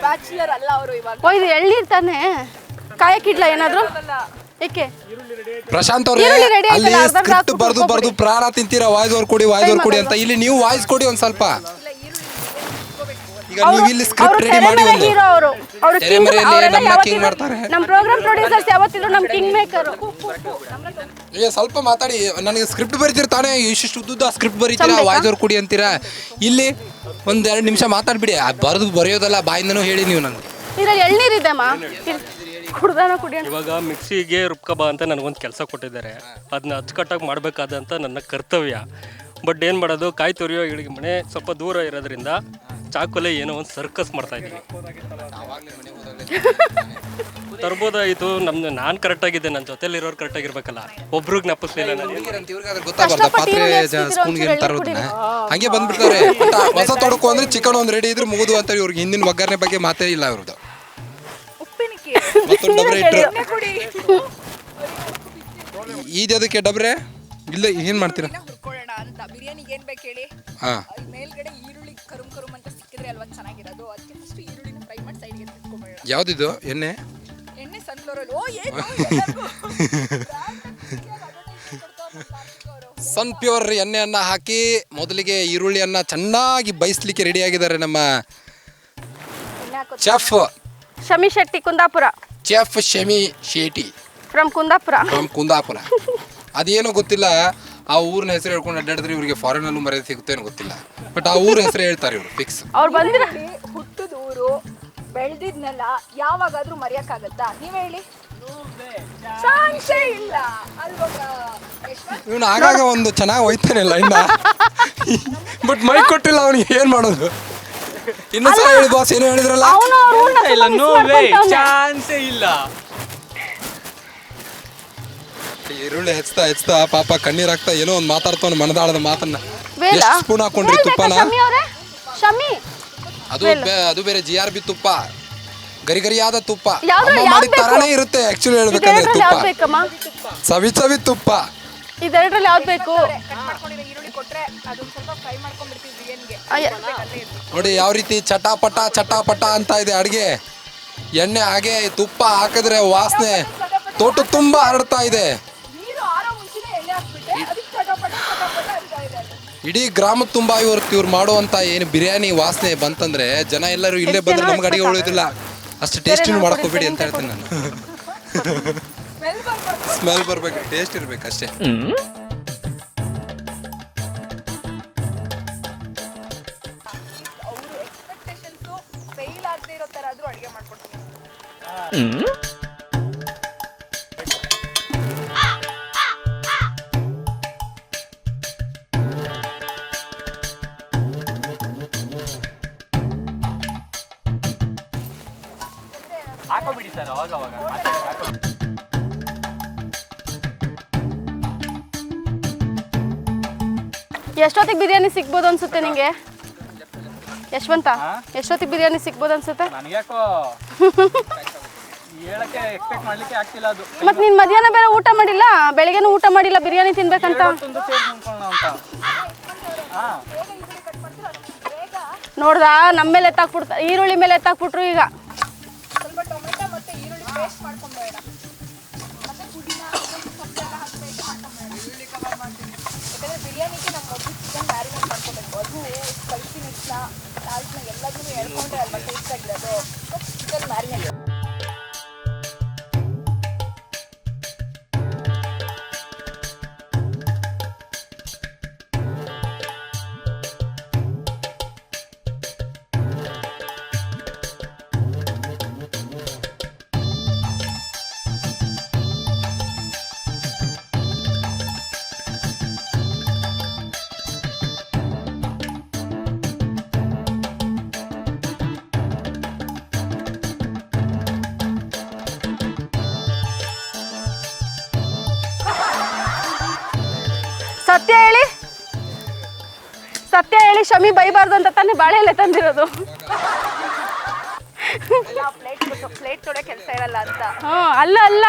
C: ಬ್ಯಾಚುಲರ್ ಅಲ್ಲ ಅವರು ಇವಾಗ.
D: ಇದು ಎಳ್ನೀರ್ ತಾನೆ, ಕಾಯಕ್ಕಿಡ್ಲ ಏನಾದ್ರು? ಏಕೆ
B: ಪ್ರಶಾಂತ್ ಅವ್ರೆ, ಅಲ್ಲಿ ಸ್ಕ್ರಿಪ್ಟ್ ಬರ್ದು ಪ್ರಾಣ ತಿಂತೀರಾ, ವಾಯ್ಸ್ ಓವರ್ ಕೊಡಿ ಅಂತ. ಇಲ್ಲಿ ನೀವು ವಾಯ್ಸ್ ಕೊಡಿ ಒಂದ್ ಸ್ವಲ್ಪ. ಈಗ ನೀವು ಇಲ್ಲಿ ಸ್ಕ್ರಿಪ್ಟ್ ರೆಡಿ ಮಾಡಿ ಒಂದು
D: ಹೀರೋ ಅವರು
B: ತೆರೆ ಮರೆಯಲ್ಲಿ ನಮ್ಮ ಕಿಂಗ್ ಮಾಡ್ತಾರೆ.
D: ನಮ್ಮ ಪ್ರೋಗ್ರಾಮ್ ಪ್ರೊಡ್ಯೂಸರ್ಸ್ ಯಾವತ್ತಿದ್ರು ನಮ್ಮ ಕಿಂಗ್ ಮೇಕರ್.
B: ಏ ಸ್ವಲ್ಪ ಮಾತಾಡಿ, ನನಗೆ ಸ್ಕ್ರಿಪ್ಟ್ ಬರೀತಿರ್ತಾನೆ, ಇಷ್ಟು ಉದ್ದ ಸ್ಕ್ರಿಪ್ಟ್ ಬರೀತೀರಾ, ವಾಯ್ಸ್ ಓವರ್ ಕೊಡಿ ಅಂತೀರಾ. ಇಲ್ಲಿ ಒಂದ್ 2 ನಿಮಿಷ ಮಾತಾಡ್ಬಿಡಿ. ಬರೆದು ಬರೆಯೋದಲ್ಲ, ಬಾಯಿಂದನೂ ಹೇಳಿ ನೀವು. ನನಗೆ
D: ಇದ್ರಲ್ಲಿ ಎಳ್ನೀರಿದೆ ಮಾ, ಕುಡ್ದಾನ ಕುಡಿಯೋಣ.
F: ಇವಾಗ ಮಿಕ್ಸಿಗೆ ರುಬ್ಕಬಾ ಅಂತ ನನಗೊಂದು ಕೆಲಸ ಕೊಟ್ಟಿದ್ದಾರೆ. ಅದನ್ನ ಅಚ್ಚುಕಟ್ಟಾಗಿ ಮಾಡಬೇಕಾದಂಥ ನನ್ನ ಕರ್ತವ್ಯ. ಬಟ್ ಏನು ಮಾಡೋದು, ಕಾಯಿ ತುರಿಯೋ ಇಳಿಗೆ ಮನೆ ಸ್ವಲ್ಪ ದೂರ ಇರೋದ್ರಿಂದ ಚಾಕುಲೆ ಏನೋ ಒಂದು ಸರ್ಕಸ್ ಮಾಡ್ತಾ ಇದ್ದೀನಿ. ತರ್ಬೋದಾಯಿತು. ನಮ್ದು ನಾನು ಕರೆಕ್ಟಾಗಿದ್ದೆ, ನನ್ನ ಜೊತೆಲಿರೋರು ಕರೆಕ್ಟಾಗಿರ್ಬೇಕಲ್ಲ. ಒಬ್ರಿಗೆ ನಪ್ಪಿಸ್ಲಿಲ್ಲ ನಾನು.
B: ಗೊತ್ತಾಗಬಾರ್ದ ಪಾತ್ರೆ ಸ್ಪೂನ್ಗೆ ತರೋದನ್ನ ಹಂಗೆ ಬಂದ್ಬಿಡ್ತಾರೆ. ಹೊಸ ತೊಡಕು ಅಂದ್ರೆ ಚಿಕನ್ ಒಂದು ರೆಡಿ ಇದ್ರೆ ಮುಗಿದು ಅಂತ. ಇವ್ರಿಗೆ ಹಿಂದಿನ ಒಗ್ಗರಣೆ ಬಗ್ಗೆ ಮಾತೇ ಇಲ್ಲ ಇವ್ರದ್ದು. ಮತ್ತೊಂದು ಡಬ್ರೆ ಇಟ್ರು. ಇದಕ್ಕೆ ಡಬ್ರೆ ಇಲ್ಲ, ಏನ್ ಮಾಡ್ತೀರಾ?
C: ಹುರ್ಕೊಳ್ಳೋಣ ಅಂತ. ಬಿರಿಯಾನಿಗೆ ಏನ್ ಬೇಕು ಹೇಳಿ? ಮೇಲ್ಗಡೆ ಈರುಳ್ಳಿ ಕರುಮ್ ಅಂತ ಸಿಕ್ಕಿದ್ರೆ ಅಲ್ವಾ ಚೆನ್ನಾಗಿರೋದು. ಅದಕ್ಕೆ ಫಸ್ಟ್ ಈರುಳ್ಳಿನ ಫ್ರೈ ಮಾಡಿ ಸೈಡ್ಗೆ ಎತ್ತಿಟ್ಕೊಂಡ್ಬಿಡೋಣ.
B: ಯಾವ್ದಿದು ಎಣ್ಣೆ?
C: Sunflower oil. ಓ ಏನು
B: ಸನ್ ಪ್ಯೂರ್ ಎಣ್ಣೆಯನ್ನ ಹಾಕಿ ಮೊದಲಿಗೆ ಈರುಳ್ಳಿಯನ್ನ ಚೆನ್ನಾಗಿ ಬಯಸ್ಲಿಕ್ಕೆ ರೆಡಿ ಆಗಿದ್ದಾರೆ ನಮ್ಮ chef
D: Shami Shetty, Kundapura.
B: Chef Shami Shetty
D: from
B: Kundapura. ಅದೇನೋ ಗೊತ್ತಿಲ್ಲ, ಆ ಊರಿನ ಹೆಸರು ಹೇಳ್ಕೊಂಡು ಅಡ್ಡಾಡಿದ್ರೆ ಇವ್ರಿಗೆ ಫಾರಿನ್ ಅಲ್ಲೂ ಮರ್ಯಾದೆ ಸಿಗುತ್ತೇನೋ ಗೊತ್ತಿಲ್ಲ. ಬಟ್ ಆ ಊರ ಹೆಸರು ಹೇಳ್ತಾರೆ ಇವರು ಫಿಕ್ಸ್.
D: ಅವ್ರು ಬಂದಿರ
C: ಹುಟ್ಟದ ಊರು, ಬೆಳೆದಿದ್ನೆಲ್ಲ ಯಾವಾಗಾದ್ರೂ ಮರೆಯಕ್ಕಾಗತ್ತಾ? ನೀವ್ ಹೇಳಿ. ಇಲ್ಲ
B: ಇವನು ಆಗಾಗ ಒಂದು ಚೆನ್ನಾಗಿ ಹೋಯ್ತಾನಿಲ್ಲ ಇನ್ನ. ಬಟ್ ಮೈ ಕೊಟ್ಟಿಲ್ಲ ಅವನಿಗೆ, ಏನ್ ಮಾಡೋದು? ಇನ್ನೊಂದ್ಸಲ ಹೇಳಿ ಬಾಸ್, ಏನು ಹೇಳಿದ್ರಲ್ಲ?
E: ಇಲ್ಲ, ನೋ ವೇ, ಚಾನ್ಸೇ ಇಲ್ಲ.
B: ಈರುಳ್ಳಿ ಹೆಚ್ಚುತ್ತಾ ಪಾಪ ಕಣ್ಣೀರ್ ಹಾಕ್ತಾ ಏನೋ ಒಂದು ಮಾತಾಡ್ತಾನೆ, ಮನದಾಳದ ಮಾತನ್ನ.
D: ವೇದ?
B: ಎಷ್ಟು ಸ್ಪೂನ್ ಹಾಕೊಂಡ್ರಿ ತುಪ್ಪನ?
D: ಶಮಿ
B: ಅದು ಬೇರೆ GRB ತುಪ್ಪ. ಗರಿಗರಿಯಾದ ತುಪ್ಪ
D: ಯಾವ್ದ್ರಲ್ಲಿ
B: ಅಮ್ಮ ಮಾಡಿದ
D: ಯಾವ್ದ್ ಬೇಕು?
B: ತರಾನೇ ಇರುತ್ತೆ ಆಕ್ಚುಲಿ ಹೇಳ್ಬೇಕಂದ್ರೆ
D: ಇದೆರಡರಲ್ಲಿ
B: ತುಪ್ಪ
D: ಯಾವ್ದು ಬೇಕಮ್ಮ?
B: ಸವಿ ಸವಿ ತುಪ್ಪ.
D: ಇದೆರಡರಲ್ಲಿ ಯಾವ್ದು ಬೇಕು?
C: ಕಟ್ ಮಾಡ್ಕೊಂಡಿರೋ ಈರುಳ್ಳಿ ಕೊಟ್ರೆ ಅದನ್ನ ಸ್ವಲ್ಪ ಫ್ರೈ ಮಾಡ್ಕೊಂಡ್ಬಿಡ್ತೀವಿ ಬಿರಿಯಾನಿಗೆ.
B: ನೋಡಿ ಯಾವ ರೀತಿ ಚಟಾಪಟ ಚಟಾಪಟ ಅಂತ ಇದೆ ಅಡುಗೆ. ಎಣ್ಣೆ ಹಾಗೆ ತುಪ್ಪ ಹಾಕಿದ್ರೆ ವಾಸನೆ ತೋಟ ತುಂಬ ಹರಡ್ತಾ ಇದೆ.
C: ನೀರು ಆರೋ ಮುಂಚೆನೇ ಎಣ್ಣೆ ಹಾಕ್ಬಿಟ್ಟೆ ಅದಕ್ಕೆ ಚಟಪಟ ಚಟಪಟ ಅಂತ ಇದೆ ಅದು.
B: ಇಡೀ ಗ್ರಾಮ ತುಂಬ ಇವ್ರು ಮಾಡುವಂತ ಏನು ಬಿರಿಯಾನಿ ವಾಸನೆ ಬಂತಂದ್ರೆ ಜನ ಎಲ್ಲರೂ ಇಲ್ಲೇ ಬಂದ್ರೆ ನಮ್ಗೆ ಅಡಿಗೆ ಉಳಿಯೋದಿಲ್ಲ. ಅಷ್ಟು ಟೇಸ್ಟಿನೂ ಮಾಡ್ಕೋಬೇಡಿ ಅಂತ ಹೇಳ್ತೀನಿ ನಾನು. ಸ್ಮೆಲ್ ಬರ್ಬೇಕು, ಟೇಸ್ಟ್ ಇರ್ಬೇಕು ಅಷ್ಟೇ.
C: ಅವರು ಎಕ್ಸ್ಪೆಕ್ಟೇಷನ್ಸು ಫೇಲ್ ಆಗದೆ ಇರೋ ಥರ ಆದರೂ ಅಡುಗೆ ಮಾಡ್ಕೊಡ್ತೀನಿ.
D: ಎಷ್ಟೊತ್ತಿಗೆ ಬಿರಿಯಾನಿ ಸಿಗ್ಬೋದು ಅನ್ಸುತ್ತೆ ನಿಂಗೆ ಯಶವಂತ? ಎಷ್ಟೊತ್ತಿಗೆ ಬಿರಿಯಾನಿ ಸಿಗ್ಬೋದು ಅನ್ಸುತ್ತೆ?
E: ನನಗ್ಯಾಕೋ ಹೇಳಕ್ಕೆ ಎಕ್ಸ್ಪೆಕ್ಟ್ ಮಾಡ್ಲಿಕ್ಕೆ ಆಗ್ತಿಲ್ಲ ಅದು.
D: ಮತ್ ನೀನ್ ಮಧ್ಯಾಹ್ನ ಬೇರೆ ಊಟ ಮಾಡಿಲ್ಲ, ಬೆಳಿಗ್ಗೆನೂ ಊಟ ಮಾಡಿಲ್ಲ, ಬಿರಿಯಾನಿ ತಿನ್ಬೇಕಂತ. ನೋಡ್ದಾ ನಮ್ಮ ಮೇಲೆ ಎತ್ತಾಕ್ಬಿಡ್ತಾ, ಈರುಳ್ಳಿ ಮೇಲೆ ಎತ್ತಾಕ್ಬಿಟ್ರು ಈಗ.
C: ಸ್ವಲ್ಪ ಟೊಮೆಟೊ ಮತ್ತು ಈರುಳ್ಳಿ ಪೇಸ್ಟ್ ಮಾಡ್ಕೊಂಬೇಡ, ಮತ್ತು ಪುದೀನ ಸೊಪ್ಪೆಲ್ಲ ಹಾಕಿ ಮಾಡ್ಕೊಂಬೇಡ. ಈರುಳ್ಳಿ ಕಬಾಬ್ ಮಾಡ್ತೀನಿ ಯಾಕಂದರೆ ಬಿರಿಯಾನಿಗೆ ನಮ್ಮ ಮೊದಲು ಚಿಕನ್ ಮ್ಯಾರಿನೇಟ್ ಮಾಡ್ಕೋಬೇಕು. ಅದು ಸ್ಪೈಸಿ ಮಿಕ್ಸ್ನ ಲಾಲ್ನ ಎಲ್ಲದನ್ನೂ ಹೇಳ್ಕೊಂಡ್ರೆ ಅಲ್ವಾ ಟೇಸ್ಟ್ ಆಗಿರೋದು. ಚಿಕನ್ ಮ್ಯಾರಿನೇಟ್
D: ಸತ್ಯ ಹೇಳಿ ಶಮಿ ಬೈಬಾರ್ದು ಅಂತ ತಾನೇ ಬಾಳೆ ಎಲೆ ತಂದಿರೋದು.
C: ಪ್ಲೇಟ್ ತೊಡೆ ಕೆಲಸ ಇರಲ್ಲ ಅಂತ.
D: ಅಲ್ಲ ಅಲ್ಲ,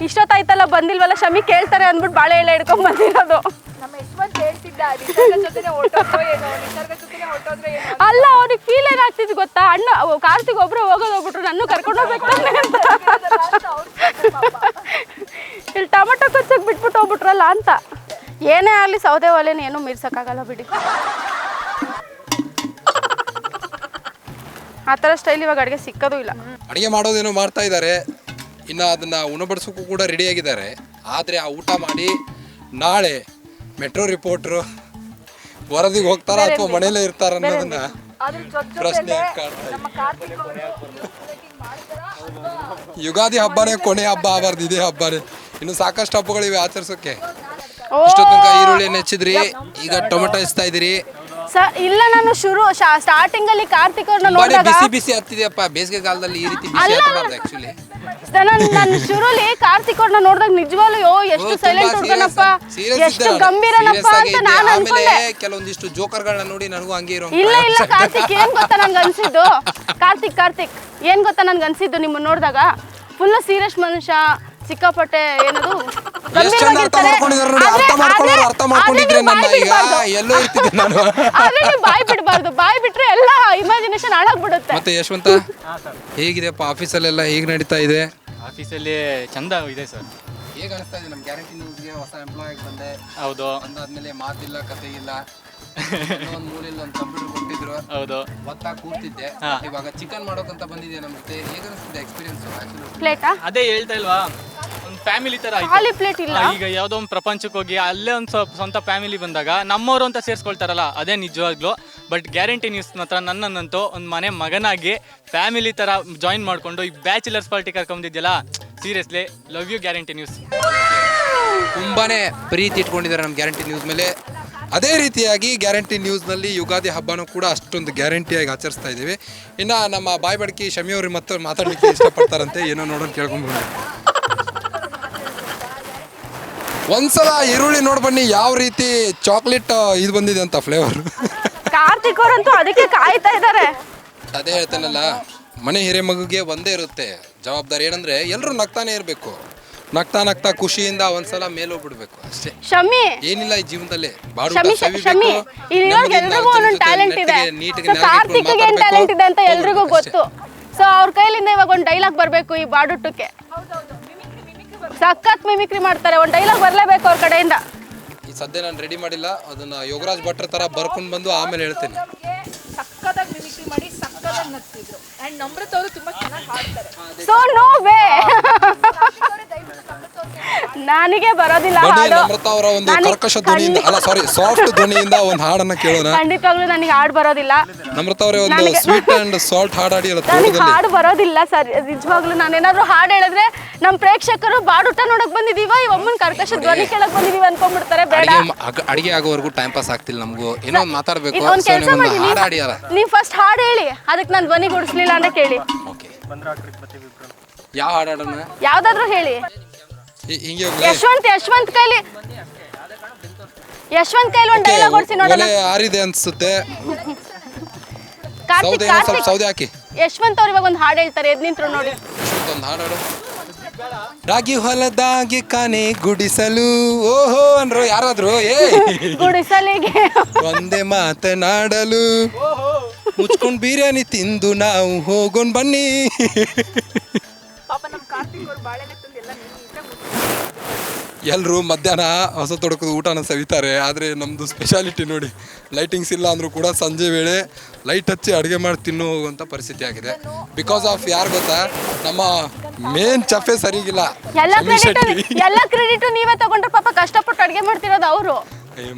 D: ಇಷ್ಟೊತ್ತಾಯ್ತಲ್ಲ ಬಂದಿಲ್ವಲ್ಲ ಶಮಿ ಕೇಳ್ತಾರೆ ಅಂದ್ಬಿಟ್ಟು ಬಾಳೆ ಎಲೆ ಹಿಡ್ಕೊಂಡ್ ಬಂದಿರೋದು.
C: ನಮ್ಮ ಯಶವಂತ್ ಹೇಳ್ತಿದ್ದ ನಿಸರ್ಗ ಜೊತೆನೆ ಹೊರಟೋದ್ರೆ ಏನೋ, ನಿಸರ್ಗ ಜೊತೆನೆ ಹೊರಟೋದ್ರೆ ಏನೋ.
D: ಅಲ್ಲ, ಅವ್ರಿಗೆ ಫೀಲ್ ಏನಾಗ್ತಿದ್ ಗೊತ್ತಾ, ಅಣ್ಣ ಕಾರ್ತಿಕ್ ಒಬ್ರು ಹೋಗ್ಬಿಟ್ರು, ನನ್ನ ಕರ್ಕೊಂಡು ಹೋಗ್ಬೇಕು ಅಂತ. ಇಲ್ಲಿ ಟೊಮೆಟೊ ಕೊಚ್ಚಕ್ ಬಿಟ್ಬಿಟ್ಟು ಹೋಗ್ಬಿಟ್ರಲ್ಲ ಅಂತ. ಏನೇ ಆಗ್ಲಿ ಸೌದೆ ಒಲೆನ ಏನೂ ಮೀರ್ಸಕ್ಕಾಗಲ್ಲ ಬಿಡಿ. ಆ ಥರ ಸ್ಟೈಲ್ ಇವಾಗ ಅಡುಗೆ ಸಿಕ್ಕೋದು ಇಲ್ಲ.
B: ಅಡುಗೆ ಮಾಡೋದೇನೋ ಮಾಡ್ತಾ ಇದ್ದಾರೆ, ಇನ್ನು ಅದನ್ನ ಉಣಬಡಿಸೋಕ್ಕೂ ಕೂಡ ರೆಡಿ ಆಗಿದ್ದಾರೆ. ಆದರೆ ಆ ಊಟ ಮಾಡಿ ನಾಳೆ ಮೆಟ್ರೋ ರಿಪೋರ್ಟ್ರು ವರದಿಗೆ ಹೋಗ್ತಾರ ಅಥವಾ ಮನೇಲೇ ಇರ್ತಾರ ಅನ್ನೋದನ್ನ ಪ್ರಶ್ನೆ ಯುಗಾದಿ ಹಬ್ಬನೇ ಕೊನೆ ಹಬ್ಬ ಆಗಬಾರ್ದು, ಇದೇ ಹಬ್ಬನೇ. ಇನ್ನು ಸಾಕಷ್ಟು ಹಬ್ಬಗಳಿವೆ ಆಚರಿಸೋಕೆ. ಇಷ್ಟೋ ತನಕ ಈರುಳ್ಳಿ ಹೆಚ್ಚಿದ್ರಿ, ಈಗ ಟೊಮೆಟೊ ಹೆಚ್ಚ್ತಾ ಇದೀರಿ.
D: ಇಲ್ಲ, ನಾನು ಸ್ಟಾರ್ಟಿಂಗ್ ಅಲ್ಲಿ ಕಾರ್ತಿಕ್ ಅವ್ರನ್ನ ನೋಡಿದಾಗ
B: ಬಿಸಿ ಬಿಸಿ ಹತ್ತಿದೆಯಪ್ಪ. ಬೇಸಿಗೆ ಕಾಲದಲ್ಲಿ ಈ ರೀತಿ ಬಿಸಿ ಹತ್ತಬಾರ್ದು ಆಕ್ಚುಲಿ.
D: ನಾನು ಶುರುಲಿ ಕಾರ್ತಿಕ್ ಅವ್ರನ್ನ ನೋಡಿದಾಗ ನಿಜವಾಗ್ಲೂ ಎಷ್ಟು ಸೈಲೆಂಟ್ ಹುಡುಗನಪ್ಪ, ಎಷ್ಟು ಗಂಭೀರನಪ್ಪ ಅಂತ ನಾನು ಅನ್ಕೊಂಡೆ.
B: ಕೆಲವೊಂದಿಷ್ಟು ಜೋಕರ್ಗಳನ್ನ ನೋಡಿ ನನಗೂ ಹಂಗೆ ಇರೋ.
D: ಇಲ್ಲ ಕಾರ್ತಿಕ್ ಏನ್ ಗೊತ್ತಾ ನನ್ಗೆ ಅನ್ಸಿದ್ದು, ಕಾರ್ತಿಕ್ ಏನ್ ಗೊತ್ತಾ ನನ್ಗೆ ಅನ್ಸಿದ್ದು ನಿಮ್ಮನ್ನ ನೋಡಿದಾಗ ಫುಲ್ ಸೀರಿಯಸ್ ಮನುಷ್ಯ, ಸಿಕ್ಕಾಪಟ್ಟೆ ಏನದು ಬಾಯ್ ಬಿಡಬಾರ್ದು. ಬಾಯ್ ಬಿಟ್ರೆ ಎಲ್ಲ ಇಮ್ಯಾಜಿನೇಷನ್ ಹಾಳಾಗ್ಬಿಡುತ್ತೆ.
B: ಮತ್ತೆ ಯಶವಂತ ಹೇಗಿದೆಪ್ಪ ಆಫೀಸಲ್ಲೆಲ್ಲ ಹೇಗೆ ನಡೀತಾ ಇದೆ?
E: ಆಫೀಸಲ್ಲಿ ಚಂದ ಇದೆ ಸರ್.
B: ಹೇಗೆ ಅನಿಸ್ತಾ ಇದೆ? ನಮ್ಮ ಗ್ಯಾರಂಟಿ ನ್ಯೂಸ್ಗೆ ಹೊಸ ಎಂಪ್ಲಾಯ್ ಬಂದೆ.
E: ಹೌದು.
B: ಬಂದಾದ್ಮೇಲೆ ಮಾತಿಲ್ಲ, ಕತೆ ಇಲ್ಲ, ಒಂದು ಮೂಲೆಯಲ್ಲಿ ಒಂದು ಕಂಪ್ಯೂಟರ್ ಕೊಟ್ಟಿದ್ರು.
E: ಹೌದು.
B: ಒತ್ತಾಗಿ ಕೂರ್ತಿದ್ದೆ. ಇವಾಗ ಚಿಕನ್ ಮಾಡೋಕಂತ ಬಂದಿದೆ ನಮ್ಮ ಜೊತೆ. ಹೇಗೆ ಅನಿಸ್ತಿದೆ ಎಕ್ಸ್ಪೀರಿಯನ್ಸ್?
D: ಪ್ಲೇಟಾ?
E: ಅದೇ ಹೇಳ್ತಾ ಇಲ್ವಾ, ಒಂದು ಫ್ಯಾಮಿಲಿ ತರ
D: ಖಾಲಿ ಪ್ಲೇಟ್ ಇಲ್ಲ.
E: ಈಗ ಯಾವುದೋ ಒಂದು ಪ್ರಪಂಚಕ್ಕೆ ಹೋಗಿ ಅಲ್ಲೇ ಒಂದು ಸ್ವಂತ ಫ್ಯಾಮಿಲಿ ಬಂದಾಗ ನಮ್ಮವರು ಅಂತ ಸೇರಿಸ್ಕೊಳ್ತಾರಲ್ಲ, ಅದೇ ನಿಜವಾಗ್ಲು. ಬಟ್ ಗ್ಯಾರಂಟಿ ನ್ಯೂಸ್ ಮಾತ್ರ ನನ್ನನ್ನಂತೂ ಒಂದು ಮನೆ ಮಗನಾಗಿ ಫ್ಯಾಮಿಲಿ ತರ ಜಾಯಿನ್ ಮಾಡ್ಕೊಂಡು ಈ ಬ್ಯಾಚುಲರ್ಸ್ ಪಾರ್ಟಿ ಕರ್ಕೊಂಡಿದ್ಯಲ್ಲ, seriously love you guarantee news.
B: ತುಂಬಾನೇ ಪ್ರೀತಿ ಇಟ್ಕೊಂಡಿದ್ದಾರೆ ನಮ್ಮ ಗ್ಯಾರಂಟಿ ನ್ಯೂಸ್ ಮೇಲೆ. ಅದೇ ರೀತಿಯಾಗಿ ಗ್ಯಾರಂಟಿ ನ್ಯೂಸ್ನಲ್ಲಿ ಯುಗಾದಿ ಹಬ್ಬನೂ ಕೂಡ ಅಷ್ಟೊಂದು ಗ್ಯಾರಂಟಿಯಾಗಿ ಆಚರಿಸ್ತಾ ಇದ್ದೀವಿ. ಇನ್ನು ನಮ್ಮ ಬಾಯ್ ಬಡ್ಕಿ ಶಮಿ ಅವ್ರಿಗೆ ಮತ್ತೆ ಮಾತಾಡಲಿಕ್ಕೆ ಇಷ್ಟಪಡ್ತಾರಂತೆ, ಏನೋ ನೋಡೋಣ ಕೇಳ್ಕೊಂಡ್ಬಂದು. ಒಂದ್ಸಲ ಈರುಳ್ಳಿ ನೋಡಿ ಬನ್ನಿ ಯಾವ ರೀತಿ ಚಾಕ್ಲೇಟ್ ಇದು ಬಂದಿದೆ ಅಂತ ಫ್ಲೇವರ್.
D: ಕಾರ್ತಿಕ್ ಅವರಂತೂ ಅದಕ್ಕೆ ಕಾಯ್ತಾ ಇದ್ದಾರೆ.
B: ಅದೇ ಹೇಳ್ತಾನಲ್ಲ, ಮನೆ ಹಿರೇಮಗುಗೆ ಒಂದೇ ಇರುತ್ತೆ ಜವಾಬ್ದಾರಿ, ಏನಂದ್ರೆ ಎಲ್ಲರೂ ನಗ್ತಾನೆ ಇರಬೇಕು. ನಗ್ತಾ ನಗ್ತಾ ಖುಷಿಯಿಂದ ಒಂದ್ಸಲ ಮೇಲೋಗ್ಬಿಡ್ಬೇಕು ಅಷ್ಟೇ.
D: ಶಮ್ಮಿ
B: ಏನಿಲ್ಲ ಈ ಜೀವನದಲ್ಲಿ ಬಾಡು
D: ಶಮ್ಮಿ ಶಮ್ಮಿ ಇಲ್ಲಿರೋರ್ಗೆ ಎಲ್ರಿಗೂ ಒಂದೊಂದು ಟ್ಯಾಲೆಂಟ್ ಇದೆ. ಸೊ ಕಾರ್ತಿಕ್ಗೆ ಏನ್ ಟ್ಯಾಲೆಂಟ್ ಇದೆ ಅಂತ ಎಲ್ರಿಗೂ ಗೊತ್ತು. ಸೊ ಅವ್ರ ಕೈಲಿಂದ ಇವಾಗ ಒಂದು ಡೈಲಾಗ್ ಬರಬೇಕು ಈ ಬಾಡುಟಕ್ಕೆ. ಸಖತ್ ಮಿಮಿಕ್ರಿ ಮಾಡ್ತಾರೆ, ಒಂದು ಡೈಲಾಗ್ ಬರಲೇಬೇಕು ಅವ್ರ ಕಡೆಯಿಂದ.
B: ಈ ಸದ್ಯ ನಾನು ರೆಡಿ ಮಾಡಿಲ್ಲ, ಅದನ್ನ ಯೋಗರಾಜ್ ಭಟ್ರ ತರ ಬರ್ಕೊಂಡು ಬಂದು ಆಮೇಲೆ ಹೇಳ್ತೇನೆ.
C: ಸಕ್ಕತ್ತಾಗಿ ಮಿಮಿಕ್ರಿ ಮಾಡಿ ಸಕ್ಕತ್ತಾಗಿ ನಗ್ತಿದ್ರು. ಅಂಡ್ ನಮ್ರತ್ ಅವರು ತುಂಬಾ ಚೆನ್ನಾಗಿ ಹಾಡ್ತಾರೆ.
D: ಸೊ ನೋ ವೇ ನನಗೆ ಬರೋದಿಲ್ಲ ಹಾಡು.
B: ನಮ್ರತ ಅವರ ಒಂದು ಕರ್ಕಶ ಧ್ವನಿಯಿಂದ, ಅಲ್ಲ ಸಾರಿ ಸಾಫ್ಟ್ ಧ್ವನಿಯಿಂದ ಒಂದು ಹಾಡನ್ನ ಕೇಳೋಣ.
D: ಖಂಡಿತವಾಗ್ಲೂ ನನಗೆ ಹಾಡು ಬರೋದಿಲ್ಲ.
B: ನಮ್ರತ ಅವರೇ ಒಂದು ಸ್ವೀಟ್ ಅಂಡ್ ಸಾಲ್ಟ್ ಹಾಡು ಹಾಡಿ ಅಲ್ಲ
D: ನನಗೆ ಹಾಡು ಬರೋದಿಲ್ಲ ಸರ್, ನಿಜವಾಗ್ಲೂ. ನಾನೇನಾದ್ರು ಹಾಡು ಹೇಳಿದ್ರೆ ನಮ್ಮ ಪ್ರೇಕ್ಷಕರು ಬಾಡುಟ ನೋಡಕ್ ಬಂದಿದೀವ, ಈ ಒಮ್ಮನ್ ಕರ್ಕಶ ಧ್ವನಿ ಕೇಳಕ್ ಬಂದಿದೀವ ಅನ್ಕೊಂಡ್ಬಿಡ್ತಾರೆ. ಬೇಡ,
B: ಅಡಿಗೆ ಆಗೋವರೆಗೂ ಟೈಮ್ ಪಾಸ್ ಆಗ್ತಿಲ್ಲ ನಮಗೂ, ಏನೋ ಒಂದು ಮಾತಾಡ್ಬೇಕು.
D: ಒಂದ್ ಕೆಲಸ ಮಾಡಿ, ನೀವು ಫಸ್ಟ್ ಹಾಡು ಹೇಳಿ, ಅದಕ್ಕೆ ನಾನು ಧ್ವನಿ ಗುಡಿಸ್ಲಿಲ್ಲ ಅಂತ ಕೇಳಿ.
B: ಯಾವ ಹಾಡು ಹಾಡೋಣ?
D: ಯಾವ್ದಾದ್ರು ಹೇಳಿ.
B: ಹಿಂಗೆ
D: ಯಶವಂತ್ ಕೈಲಿ ಒಂದು ಡೈಲಾಗ್ ಓಡಿಸಿ ನೋಡೋಣ.
B: ಆರಿದೆ ಅನ್ಸುತ್ತೆ.
D: ಕಾರ್ತಿಕ್
B: ಸೌದೆ ಹಾಕಿ.
D: ಯಶವಂತ್ ಅವ್ರು ಇವಾಗ ಒಂದು ಹಾಡು ಹೇಳ್ತಾರೆ, ಎದ್ ನಿಂತ್ರು ನೋಡಿ.
B: ಒಂದು ಹಾಡು ಹಾಡು. ರಾಗಿ ಹೊಲದಾಗಿ ಕಾನೆ ಗುಡಿಸಲು ಓಹೋ ಅನ್ರು ಯಾರಾದ್ರು
D: ಗುಡಿಸಲಿಗೆ
B: ಒಂದೇ ಮಾತನಾಡಲು ಮುಚ್ಕೊಂಡ್ ಬಿರಿಯಾನಿ ತಿಂದು ನಾವು ಹೋಗೋಣ ಬನ್ನಿ. ಎಲ್ಲರೂ ಮಧ್ಯಾಹ್ನ ಹೊಸ ತೊಡಕದ ಊಟನ ಸವಿತಾರೆ, ಆದರೆ ನಮ್ಮದು ಸ್ಪೆಷಾಲಿಟಿ ನೋಡಿ, ಲೈಟಿಂಗ್ಸ್ ಇಲ್ಲ ಅಂದರೂ ಕೂಡ ಸಂಜೆ ವೇಳೆ ಲೈಟ್ ಹಚ್ಚಿ ಅಡುಗೆ ಮಾಡಿ ತಿನ್ನುವಂಥ ಪರಿಸ್ಥಿತಿ ಆಗಿದೆ. ಬಿಕಾಸ್ ಆಫ್ ಯಾರು ಗೊತ್ತಾ, ನಮ್ಮ ಮೇನ್ ಚಫೆ ಸರಿಗಿಲ್ಲ.
D: ಎಲ್ಲ ಕ್ರೆಡಿಟ್ ನೀವೇ ತಗೊಂಡ್ರೆ, ಪಾಪ ಕಷ್ಟಪಟ್ಟು ಅಡುಗೆ ಮಾಡ್ತಿರೋದು ಅವರು.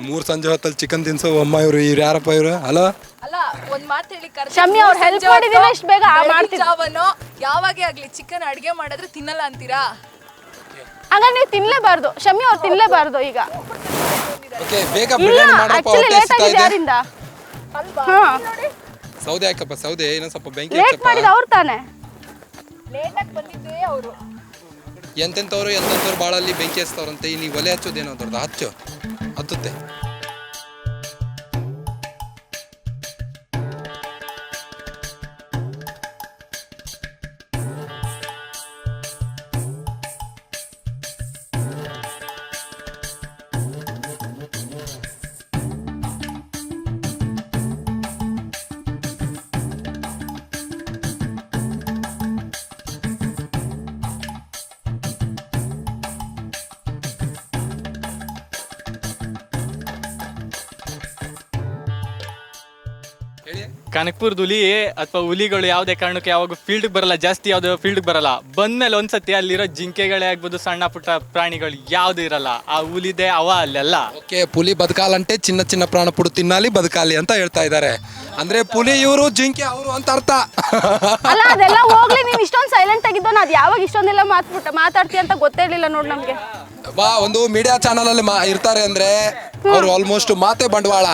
B: 3 ಸಂಜೆ ಹೊತ್ತಲ್ಲಿ ಚಿಕನ್ ತಿನ್ಸೋ ಅಮ್ಮ ಇವ್ರು ಯಾರಪ್ಪ ಇವರು? ಹಲೋ
C: ಅಲ್ಲ, ಒಂದ್ ಮಾತು ಹೇಳಿ,
D: ಶಮ್ಮಿ ಅವ್ರು ಹೆಲ್ಪ್ ಮಾಡಿದೀನಿ ಇಷ್ಟು ಬೇಗ
C: ಮಾಡ್ತಿದ್ದಾವನೋ ಯಾವಾಗೇ ಆಗ್ಲಿ ಚಿಕನ್ ಅಡುಗೆ ಮಾಡಿದ್ರೆ ತಿನ್ನಲ್ಲ ಅಂತೀರಾ?
D: ಹಂಗಾರೆ ನೀವು ತಿನ್ಲೇಬಾರ್ದು, ಶಮ್ಮಿ ಅವ್ರು ತಿನ್ಲೇಬಾರ್ದು. ಈಗ
B: ಓಕೆ, ಬೇಗ ಬಿರಿಯಾನಿ ಮಾಡಪ್ಪ,
D: ಆಕ್ಚುಲಿ
B: ಹೊಟ್ಟೆ
D: ಲೇಟ್
B: ಹಸಿತಾ
D: ಆಗಿದೆ
B: ಇದೆ.
D: ಯಾರಿಂದ?
B: ಸೌದೆ ಹಾಕಪ್ಪ, ಸೌದೆ ಇನ್ನೊಂದು ಸ್ವಲ್ಪ ಬೆಂಕಿ
D: ಲೇಟ್
B: ಹಚ್ಚಪ್ಪ.
D: ಮಾಡಿದ ಅವ್ರು ತಾನೆ.
C: ಲೇಟಾಗಿ ಬಂದಿದ್ದೆ ಅವರು.
B: ಎಂತೆಂಥವ್ರು ಬಾಳಲ್ಲಿ ಬೆಂಕಿ ಹಚ್ತಾವ್ರಂತೆ. ನೀವು ಒಲೆ ಹಚ್ಚೋದೇನೋ ದೊಡ್ಡದು ಹತ್ತುತ್ತೆ.
E: ಕನಕಪುರದ ಹುಲಿ ಅಥವಾ ಹುಲಿಗಳು ಯಾವುದೇ ಕಾರಣಕ್ಕೆ ಯಾವಾಗ ಫೀಲ್ಡ್ಗೆ ಬರಲ್ಲ, ಜಾಸ್ತಿ ಯಾವ್ದು ಫೀಲ್ಡ್ಗೆ ಬರಲ್ಲ. ಬಂದ್ಮೇಲೆ ಒಂದ್ಸತಿ ಅಲ್ಲಿರೋ ಜಿಂಕೆಗಳೇ ಆಗ್ಬೋದು, ಸಣ್ಣ ಪುಟ್ಟ ಪ್ರಾಣಿಗಳು ಯಾವ್ದು ಇರಲ್ಲ. ಆ ಹುಲಿದೆ ಅಲ್ಲೆಲ್ಲ.
B: ಓಕೆ, ಪುಲಿ ಬದುಕಾಲಂటే ಚಿನ್ನ ಚಿನ್ನ ಪ್ರಾಣ ಪುಡು ತಿನ್ನಾಲಿ ಬದುಕಾಲಿ ಅಂತ ಹೇಳ್ತಾ ಇದ್ದಾರೆ. ಅಂದ್ರೆ ಪುಲಿ ಇವರು, ಜಿಂಕೆ ಅವರು ಅಂತ ಅರ್ಥ.
D: ಅಲ್ಲ ಅದೆಲ್ಲ ಹೋಗ್ಲಿ, ನೀನ್ ಇಷ್ಟೊಂದು ಸೈಲೆಂಟ್ ಆಗಿದ್ದೋ, ಅದ್ ಯಾವಾಗ ಇಷ್ಟೊಂದೆಲ್ಲ ಮಾತಾಡ್ತಿ ಅಂತ ಗೊತ್ತೇ ಇರ್ಲಿಲ್ಲ ನೋಡಿ ನಮ್ಗೆ.
B: ಒಂದು ಮೀಡಿಯಾ ಚಾನಲ್ ಅಲ್ಲಿ ಇರ್ತಾರೆ ಅಂದ್ರೆ ಅವ್ರು ಆಲ್ಮೋಸ್ಟ್ ಮಾತೆ ಬಂಡವಾಳ,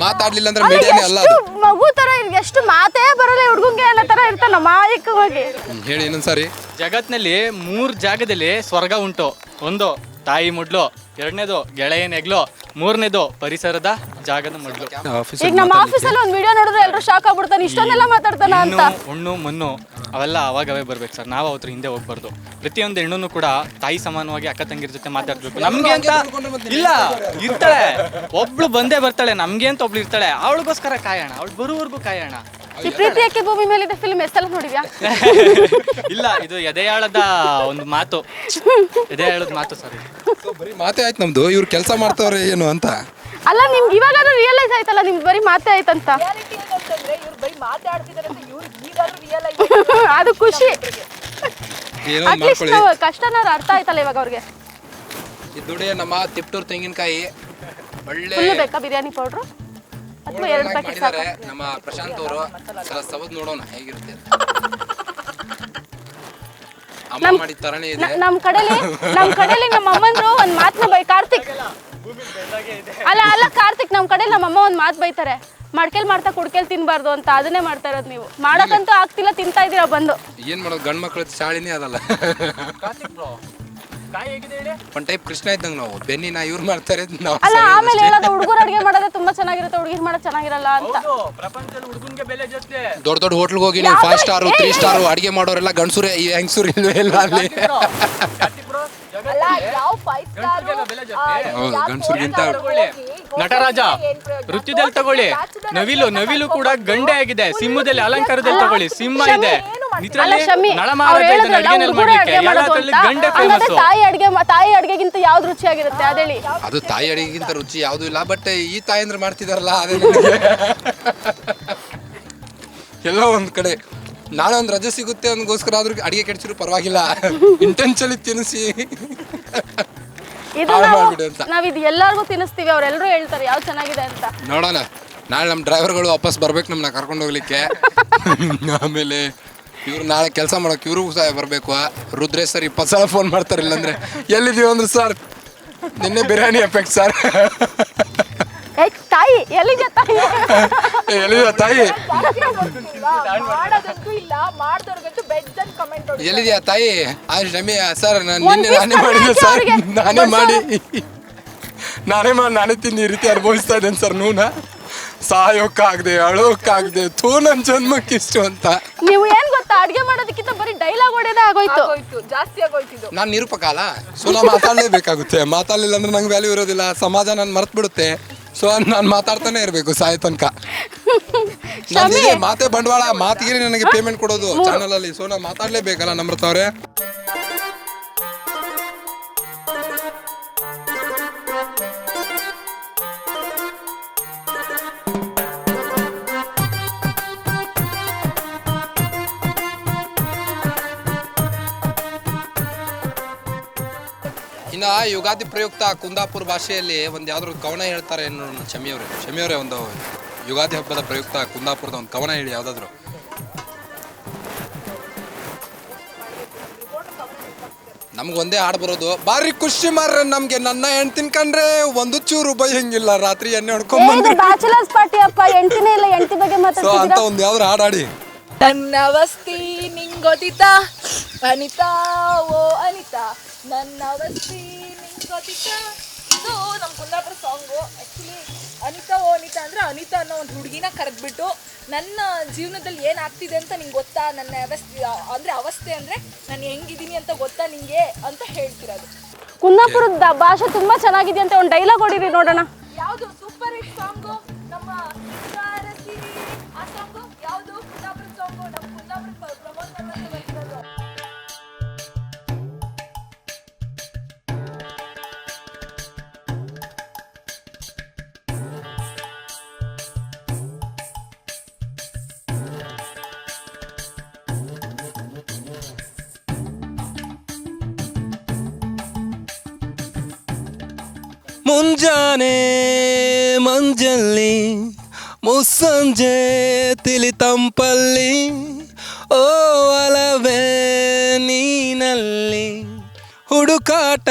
B: ಮಾತಾಡ್ಲಿಲ್ಲ ಅಂದ್ರೆ ಮೀಡಿಯಾನೇ ಅಲ್ಲ.
D: ಮಗು ತರ ಎಷ್ಟು ಮಾತೇ ಬರಲ್ಲ ಹುಡುಗಂಗೆ ಅನ್ನೋ ತರ ಇರ್ತಾನ ಮಾಯಿಕವಾಗಿ.
B: ಹೇಳಿ ಇನ್ನೊಂದ್ಸಾರಿ.
E: ಜಗತ್ನಲ್ಲಿ 3 ಜಾಗದಲ್ಲಿ ಸ್ವರ್ಗ ಉಂಟು. ಒಂದು ತಾಯಿ ಮೊಡ್ಲು, 2ನೇದು ಗೆಳೆಯನ ಹೆಗ್ಲು, 3ನೇದು ಪರಿಸರದ ಜಾಗದ ಮೊಡ್ಲು.
D: ಈಗ ನಮ್ಮ ಆಫೀಸಲ್ಲಿ ಒಂದು ವಿಡಿಯೋ ನೋಡಿದ್ರೆ ಎಲ್ಲರೂ ಶಾಕ್ ಆಗ್ಬಿಡ್ತಾನೆ, ಇಷ್ಟೊಂದೆಲ್ಲ ಮಾತಾಡ್ತಾನ ಅಂತ.
E: ಹೆಣ್ಣು ಮಣ್ಣು ಅವೆಲ್ಲ ಅವಾಗವೇ ಬರ್ಬೇಕು ಸರ್, ನಾವು ಅವ್ರ ಹಿಂದೆ ಹೋಗ್ಬಾರ್ದು. ಪ್ರತಿಯೊಂದು ಹೆಣ್ಣು ಕೂಡ ತಾಯಿ ಸಮಾನವಾಗಿ ಅಕ್ಕ ತಂಗಿರ ಜೊತೆ ಮಾತಾಡ್ಬೇಕು. ನಮ್ಗೆ ಅಂತ ಇಲ್ಲ, ಇರ್ತಾಳೆ ಒಬ್ಳು ಬಂದೇ ಬರ್ತಾಳೆ, ನಮ್ಗೆ ಅಂತ ಒಬ್ಳು ಇರ್ತಾಳೆ, ಅವಳಿಗೋಸ್ಕರ ಕಾಯೋಣ, ಅವಳು ಬರುವವರೆಗೂ ಕಾಯೋಣ.
D: ಈ ಪ್ರೀತಿ ಯಾಕೆ ಭೂಮಿ ಮೇಲಿದೆ ಫಿಲ್ಮ್ ಎಷ್ಟೆಲ್ಲ ನೋಡಿದ್ಯಾ?
E: ಇಲ್ಲ, ಇದು ಎದೆಯಾಳದ ಒಂದು ಮಾತು, ಎದೆಯಾಳದ ಮಾತು ಸರ್.
B: ಬರೀ ಮಾತೇ ಆಯ್ತು ನಮ್ದು, ಇವ್ರು ಕೆಲಸ ಮಾಡ್ತಾವ್ರೆ ಏನು ಅಂತ.
D: ಅಲ್ಲ ನಿಮ್ಗೆ ಇವಾಗಾದ್ರೂ ರಿಯಲೈಸ್ ಆಯ್ತಲ್ಲ, ನಿಮ್ಗೆ ಬರೀ ಮಾತೇ ಆಯ್ತಂತ.
C: ಇವ್ರು ಬರೀ ಮಾತಾಡ್ತಿದ್ದಾರೆ ಅಂತ ಇವ್ರಿಗೆ ಈಗಾದ್ರೂ ರಿಯಲೈಸ್
D: ಅದು ಖುಷಿ.
B: ಏನೋ
D: ಅಟ್ಲೀಸ್ಟ್
B: ಮಾಡ್ಕೊಳ್ಳಿ.
D: ಕಷ್ಟನಾದ್ರು ಅರ್ಥ ಆಯ್ತಲ್ಲ ಇವಾಗ ಅವ್ರಿಗೆ.
B: ಇದು ನೋಡಿ, ನಮ್ಮ ತಿಪ್ಟೂರ್ ತೆಂಗಿನಕಾಯಿ ಒಳ್ಳೆ
D: ಫುಲ್ ಬೇಕಾ ಬಿರಿಯಾನಿ ಪೌಡ್ರು ಅಥವಾ 2 ಪ್ಯಾಕೆಟ್ ಸಾಕು?
B: ಮಾಡಿದ್ದಾರೆ ನಮ್ಮ ಪ್ರಶಾಂತ್ ಅವರು. ಸವದ್ ನೋಡೋಣ ಹೇಗಿರುತ್ತೆ. ಅಮ್ಮ ಮಾಡಿದ ತರನೇ ಇದೆ.
D: ನಮ್ ಕಡೆಲಿ ನಮ್ಮ ಅಮ್ಮಂದ್ರು ಒಂದ್ ಮಾತನ್ನ ಬೈ ಕಾರ್ತಿಕ್. ಅಲ್ಲ ಕಾರ್ತಿಕ್, ನಮ್ ಕಡೆ ನಮ್ಮ ಅಮ್ಮ ಒಂದ್ ಮಾತು ಬೈತಾರೆ, ಮಡ್ಕೆಲ್ ಮಾಡ್ತಾ ಕುಡ್ಕೆಲ್ ತಿನ್ಬಾರ್ದು ಅಂತ. ಅದನ್ನೇ ಮಾಡ್ತಾ ಇರೋದು ನೀವು. ಮಾಡಕ್ಕಂತೂ ಆಗ್ತಿಲ್ಲ, ತಿಂತಾ ಇದೀರಾ ಬಂದು.
B: ಏನ್ ಮಾಡೋದು, ಗಂಡ್ ಮಕ್ಳ ಶಾಳಿನೇ ಅದಲ್ಲ. ಒಂದ್ ಟೈಪ್ ಕೃಷ್ಣ ಇದ್ದಂಗೆ ನಾವು ಬೆನ್ನಿನ ಇವ್ರು ಮಾಡ್ತಾರೆ ನಾವು
D: ಅಲ್ಲ ಆಮೇಲೆ ಹೇಳೋದು ಹುಡುಗರು ಅಡುಗೆ ಮಾಡೋದೇ ತುಂಬಾ ಚೆನ್ನಾಗಿರುತ್ತೆ, ಹುಡುಗಿರು ಮಾಡೋದು ಚೆನ್ನಾಗಿರಲ್ಲ ಅಂತ.
B: ದೊಡ್ಡ ದೊಡ್ಡ ಹೋಟ್ಲ್ಗೆ ಹೋಗಿ ನೀವು 5 ಸ್ಟಾರು 3 ಸ್ಟಾರು ಅಡಿಗೆ ಮಾಡೋರೆಲ್ಲ ಗಂಡಸೂರೇ, ಈ ಹೆಂಗಸೂರು ಇಲ್ವೇ ಇಲ್ಲ ಅಲ್ಲಿ. ಹೌದು, ಗಂಡಸೂರಿಗಿಂತ
E: ನಟರಾಜ ವೃತ್ತಿದಲ್ಲಿ ತಗೊಳ್ಳಿ, ನವಿಲು ಕೂಡ ಗಂಡೆ ಆಗಿದೆ. ಸಿಂಹದಲ್ಲಿ ಅಲಂಕಾರದಲ್ಲಿ ತಗೊಳ್ಳಿ, ಸಿಂಹ ಇದೆ. ಇದ್ರಲ್ಲಿ
D: ಶಮಿ,
E: ನಳಮಹಾರಾಜ
D: ಅವ್ರು
E: ಇದನ್ನ
D: ಹೇಳಿದ್ರಲ್ಲ,
E: ಅಡಿಗೆನಲ್ಲಿ
D: ಹುಡುಗರು
E: ಮಾಡ್ಲಿಕ್ಕೆ
D: ಅಡ್ಗೆ ಮಾಡೋದು
E: ಎಲ್ಲದ್ರಲ್ಲಿ
D: ಅಂತ.
E: ಗಂಡೆ
D: ಹಂಗಾದ್ರೆ
E: ಫೇಮಸ್.
D: ತಾಯಿ ಅಡ್ಗೆಗಿಂತ ಯಾವ್ದು ರುಚಿಯಾಗಿರುತ್ತೆ ಅದೇಳಿ?
B: ಅದು ತಾಯಿ ಅಡಿಗೆಗಿಂತ ರುಚಿ ಯಾವುದೂ ಇಲ್ಲ. ಬಟ್ ಈ ತಾಯಂದ್ರೆ ಮಾಡ್ತಿದಾರಲ್ಲ ಅದೇ ನನಗೆ ಎಲ್ಲೋ ಒಂದ್ ಕಡೆ ನಾಳೆ ಒಂದು ರಜೆ ಸಿಗುತ್ತೆ ಅಂದ್ಗೋಸ್ಕರ ಆದ್ರೂ ಅಡಿಗೆ ಕೆಡ್ಸಿದ್ರು ಪರವಾಗಿಲ್ಲ, ಇಂಟೆನ್ಷಲಿ ತಿನ್ನಿಸಿ
D: ಇದು ನಾವ್ ಇದು ಎಲ್ಲಾರ್ಗು ತಿನ್ನಿಸ್ತೀವಿ, ಅವ್ರೆಲ್ಲರೂ ಹೇಳ್ತಾರೆ ಯಾವ್ದು ಚೆನ್ನಾಗಿದೆ ಅಂತ.
B: ನೋಡೋಣ, ನಾಳೆ ನಮ್ಮ ಡ್ರೈವರ್ಗಳು ವಾಪಸ್ ಬರ್ಬೇಕು ನಮ್ಮನ್ನ ಕರ್ಕೊಂಡು ಹೋಗ್ಲಿಕ್ಕೆ. ಆಮೇಲೆ ಇವ್ರು ನಾಳೆ ಕೆಲಸ ಮಾಡೋಕೆ ಇವ್ರಿಗೂ ಸಹ ಬರಬೇಕು. ರುದ್ರೇಶ್ ಸರ್ 20 ಸಲ ಫೋನ್ ಮಾಡ್ತಾರೆ, ಇಲ್ಲಾಂದ್ರೆ ಎಲ್ಲಿದ್ದೀವಿ ಅಂದ್ರೆ ಸರ್ ನಿನ್ನೆ ಬಿರಿಯಾನಿ ಎಫೆಕ್ಟ್ ಸರ್.
D: ತಾಯಿ ಎಲ್ಲಿದೆ ತಾಯಿ?
B: ಎಲ್ಲಿದೆ ತಾಯಿ?
C: ಮಾಡೋದಂತೂ ಇಲ್ಲ, ಮಾಡ್ದವ್ರಿಗಂತೂ ಬೆಡ್ ಅಂಡ್ ಕಮೆಂಟ್ ನೋಡಿ.
B: ಎಲ್ಲಿದೆಯಾ ತಾಯಿ? ರಮ್ಯ ಸರ್ ನಿನ್ನೆ ನಾನೇ ಮಾಡಿದ್ದೆ ಸರ್, ನಾನೇ ತಿಂದು ಈ ರೀತಿ ಅನುಭವಿಸ್ತಾ ಇದ್ದೇನೆ ಸರ್. ಸಾಯೋಕ್ಕಾಗದೆ ಅಳೋಕ್ಕಾಗದೆ ಥೂ ನನ್ನ ಜನ್ಮಕ್ಕೆ ಇಷ್ಟು ಅಂತ.
D: ನೀವು ಏನ್ ಗೊತ್ತಾ, ಅಡ್ಗೆ ಮಾಡೋದಕ್ಕಿಂತ ಬರೀ ಡೈಲಾಗ್ ಹೊಡೆದೇ ಆಗೋಯ್ತು,
C: ಜಾಸ್ತಿ ಆಗೋಯ್ತಿದ್ದು.
B: ನಾನು ನಿರೂಪಕ ಅಲ್ಲ, ಸೊ ನಾನು ಮಾತಾಡಲೇಬೇಕಾಗುತ್ತೆ. ಮಾತಾಡಲಿಲ್ಲ ಅಂದ್ರೆ ನಂಗೆ ವ್ಯಾಲ್ಯೂ ಇರೋದಿಲ್ಲ, ಸಮಾಜ ನಾನು ಮರ್ತು ಬಿಡುತ್ತೆ. ಸೊ ನಾನು ಮಾತಾಡ್ತಾನೆ ಇರಬೇಕು ಸಾಯ ತನಕ. ಮಾತೇ ಬಂಡವಾಳ, ಮಾತಿಗೆ ನನಗೆ ಪೇಮೆಂಟ್ ಕೊಡೋದು ಚಾನಲ್ ಅಲ್ಲಿ. ಸೊ ನಾನು ಮಾತಾಡ್ಲೇಬೇಕಲ್ಲ ನಮ್ರತ ಅವ್ರೆ. ಇನ್ನು ಯುಗಾದಿ ಪ್ರಯುಕ್ತ ಕುಂದಾಪುರ ಭಾಷೆಯಲ್ಲಿ ಒಂದು ಯಾವ್ದಾದ್ರು ಕವನ ಹೇಳ್ತಾರೆ ನೋಡೋಣ. ಶಮಿಯವರೇ ಒಂದು ಯುಗಾದಿ ಹಬ್ಬದ ಪ್ರಯುಕ್ತ ಕುಂದಾಪುರದ ಒಂದು ಕವನ ಹೇಳಿ ಯಾವ್ದಾದ್ರು. ನಮ್ಗೆ ಒಂದೇ ಹಾಡು ಬರೋದು, ಬಾರಿ ಖುಷಿ ಮಾರ್ರೆ ನಮ್ಗೆ ನನ್ನ ಹೆಂಡ್ತಿನ ಕಂಡ್ರೆ ಒಂದು ಚೂರು ಬೈಯಂಗಿಲ್ಲ, ರಾತ್ರಿ ಎಣ್ಣೆ ಹೊಡ್ಕೊಂಡ್ಬಂದ್ರೆ
D: ಬ್ಯಾಚುಲರ್ಸ್ ಪಾರ್ಟಿ ಅಪ್ಪ, ಹೆಂಡತಿನೇ ಇಲ್ಲ, ಹೆಂಡತಿ ಬಗ್ಗೆ
B: ಸೊ
D: ಮಾತಾಡ್ತಿದ್ದೀರಾ?
B: ಅಂತ ಒಂದು ಯಾವ್ದಾರು ಹಾಡಾಡಿ.
C: ನನ್ನ ಅವಸ್ಥಿ ನಿಂಗೊತ್ತಿತಾ ಅನಿತಾ, ಓ ಅನಿತಾ, ನನ್ನ ಅವಸ್ಥಿ ನಿಂಗೊತ್ತಿತಾ. ಇದು ನಮ್ಮ ಕುಂದಾಪುರ ಸಾಂಗು. ಆ್ಯಕ್ಚುಲಿ ಅನಿತಾ ಓ ಅನಿತಾ ಅಂದರೆ ಅನಿತಾ ಅನ್ನೋ ಒಂದು ಹುಡುಗಿನ ಕರೆದ್ಬಿಟ್ಟು ನನ್ನ ಜೀವನದಲ್ಲಿ ಏನಾಗ್ತಿದೆ ಅಂತ ನಿಂಗೆ ಗೊತ್ತಾ, ನನ್ನ ಅವಸ್ಥೆ ಅಂದರೆ ನಾನು ಹೆಂಗಿದ್ದೀನಿ ಅಂತ ಗೊತ್ತಾ ನಿಂಗೆ ಅಂತ ಹೇಳ್ತಿರೋದು.
D: ಕುಂದಾಪುರದ ಭಾಷೆ ತುಂಬಾ ಚೆನ್ನಾಗಿದೆ ಅಂತ ಒಂದು ಡೈಲಾಗ್ ಹೊಡಿರಿ ನೋಡೋಣ.
C: ಯಾವುದು ಸೂಪರ್ ಹಿಟ್ ಸಾಂಗು? ನಮ್ಮ ಆ ಸಾಂಗು ಯಾವುದು? ಕುಂದಾಪುರ ಸಾಂಗು. ನಮ್ಮ ಕುಂದಾಪುರ ಪ್ರಮೋದ್ ಬರ್ತಿರೋದು.
B: ಮುಂಜಾನೆ ಮಂಜಲ್ಲಿ ಮುಸ್ಸಂಜೆ ತಿಳಿ ತಂಪಲ್ಲಿ ಓ ಅಲವೇ ನೀನಲ್ಲಿ ಹುಡುಕಾಟ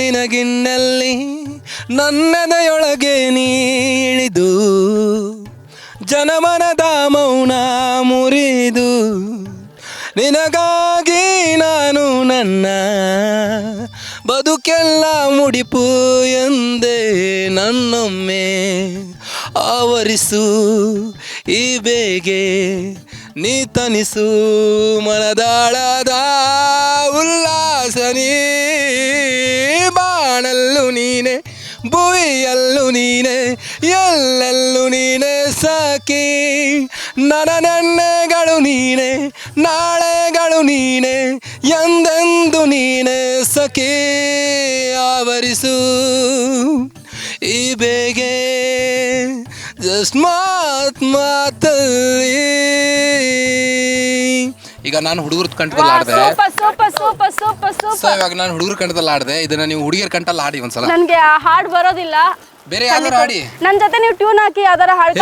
B: ನಿನಗಿನ್ನಲ್ಲಿ ನನ್ನೆದೆಯೊಳಗೆ ನೀಳಿದು ಜನಮನದ ಮೌನ ಮುರಿದು ನಿನಗಾಗಿ ನಾನು ನನ್ನ ಬದುಕೆಲ್ಲ ಮುಡಿಪು ಎಂದೇ ನನ್ನೊಮ್ಮೆ ಆವರಿಸು ಈ ಬೇಗೆ ನೀ ತನಿಸು ಮನದಾಳದ ಉಲ್ಲಾಸನಿ ಬಾಣಲ್ಲೂ ನೀನೆ ಭುವಿಯಲ್ಲೂ ನೀನೆ ಎಲ್ಲೆಲ್ಲೂ ನೀನೆ ಸಾಕಿ ನನ್ನೆಗಳು ನೀನೆ ನಾಳೆಗಳು ನೀನೆ ಎಂದೆಂದು ನೀನೆ ಸಖಿ ಆವರಿಸು ಈ ಬೇಗೆ ಜಸ್ಟ್ ಮಾತಲ್ಲಿ. ಈಗ ನಾನು ಹುಡುಗರ ಕಂಠದಲ್ಲಿ ಆಡಿದೆ, ಸೊ ಇವಾಗ ನಾನು ಹುಡುಗರ ಕಂಠದಲ್ಲಿ ಆಡಿದೆ. ಇದನ್ನ ನೀವು ಹುಡುಗಿಯರ ಕಂಠಲ್ಲಿ ಆಡಿ ಒಂದ್ಸಲ.
D: ನನ್ಗೆ ಆ ಹಾಡು ಬರೋದಿಲ್ಲ,
B: ಬೇರೆ ಯಾವ್ದಾರು ಆಡಿ.
D: ನನ್ ಜೊತೆ ನೀವು ಟ್ಯೂನ್ ಹಾಕಿ ಯಾವ್ದಾರ ಹಾಡು.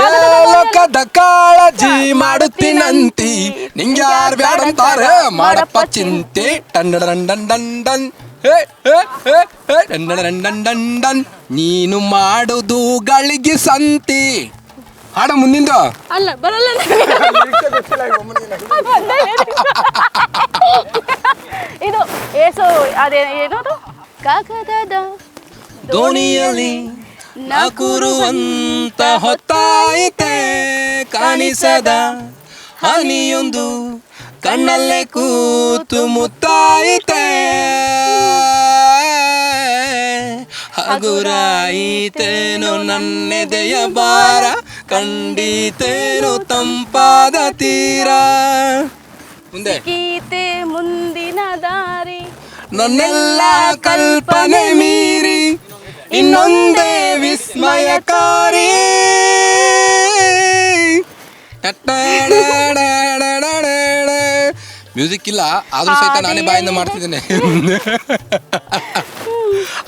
B: ಲೋಕದ ಕಾಳಜಿ ಮಾಡುತ್ತೀನಂತಿ ನಿಂಗೆ ಯಾರು ಬ್ಯಾಡಂತಾರ ಮಾಡಪ್ಪ ಚಿಂತೆ ಟಂಡನ್ ನೀನು ಮಾಡುದು ಗಳಿಗೆ ಸಂತಿ ಹಾಡ ಮುಂದಿಂದು
D: ಅಲ್ಲ ಬರಲ್ಲ ಇದು ಏಸು ಅದೇ ಏನದು ಕಾಗದದ
B: ದೋಣಿಯಲ್ಲಿ ನಾಕೂರುವಂತ ಹೊತ್ತಾಯಿತೆ ಕಾಣಿಸದ ಹನಿಯೊಂದು ಕಣ್ಣಲ್ಲೇ ಕೂತು ಮುತ್ತಾಯಿತೆ ಹಗುರಾಯಿತೇನು ನನ್ನೆದೆಯ ಬಾರ ಕಂಡೀತೇನು ತಂಪಾದ ತೀರ ಮುಂದೆ
D: ಗೀತೆ ಮುಂದಿನ ದಾರಿ
B: ನನ್ನೆಲ್ಲ ಕಲ್ಪನೆ ಮೀರಿ ಇನ್ನೊಂದೇ ವಿಸ್ಮಯಕಾರಿ ಮ್ಯೂಸಿಕ್ ಇಲ್ಲ ಆದ್ರೂ ಸಹಿತ ನಾನೇ ಬಾಯಿಂದ ಮಾಡ್ತಿದ್ದೇನೆ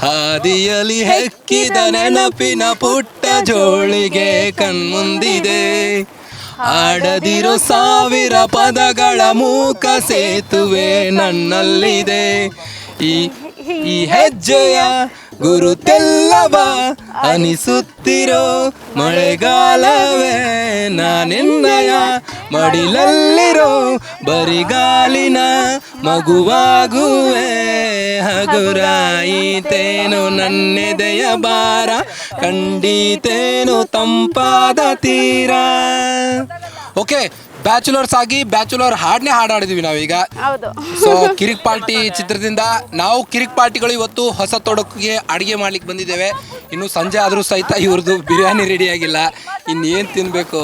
B: ಹಾದಿಯಲ್ಲಿ ಹೆಕ್ಕಿದ ನೆನಪಿನ ಪುಟ್ಟ ಜೋಳಿಗೆ ಕಣ್ಮುಂದಿದೆ ಆಡದಿರೋ ಸಾವಿರ ಪದಗಳ ಮೂಕ ಸೇತುವೆ ನನ್ನಲ್ಲಿದೆ ಈ ಹೆಜ್ಜೆಯ ಗುರುತೆಲ್ಲವ ಅನಿಸುತ್ತಿರೋ ಮಳೆಗಾಲವೇ ನಾನೆನ್ನಯ ಮಡಿಲಲ್ಲಿರೋ ಬರಿಗಾಲಿನ ಮಗುವಾಗುವೆ ಹಗುರಾಯಿತೇನು ನನ್ನೆದೆಯ ಬಾರ ಕಂಡೀತೇನು ತಂಪಾದ ತೀರ. ಓಕೆ, ಬ್ಯಾಚುಲರ್ಸ್ ಆಗಿ ಬ್ಯಾಚುಲರ್ ಹಾಡನ್ನೇ ಹಾಡಾಡಿದ್ವಿ ನಾವೀಗ.
D: ಹೌದು.
B: ಸೊ ಕಿರಿಕ್ ಪಾರ್ಟಿ ಚಿತ್ರದಿಂದ ನಾವು ಕಿರಿಕ್ ಪಾರ್ಟಿಗಳು ಇವತ್ತು ಹೊಸ ತೊಡಕಿಗೆ ಅಡುಗೆ ಮಾಡ್ಲಿಕ್ಕೆ ಬಂದಿದ್ದೇವೆ. ಇನ್ನು ಸಂಜೆ ಆದರೂ ಸಹಿತ ಇವ್ರದ್ದು ಬಿರಿಯಾನಿ ರೆಡಿ ಆಗಿಲ್ಲ. ಇನ್ನೇನು ತಿನ್ನಬೇಕು,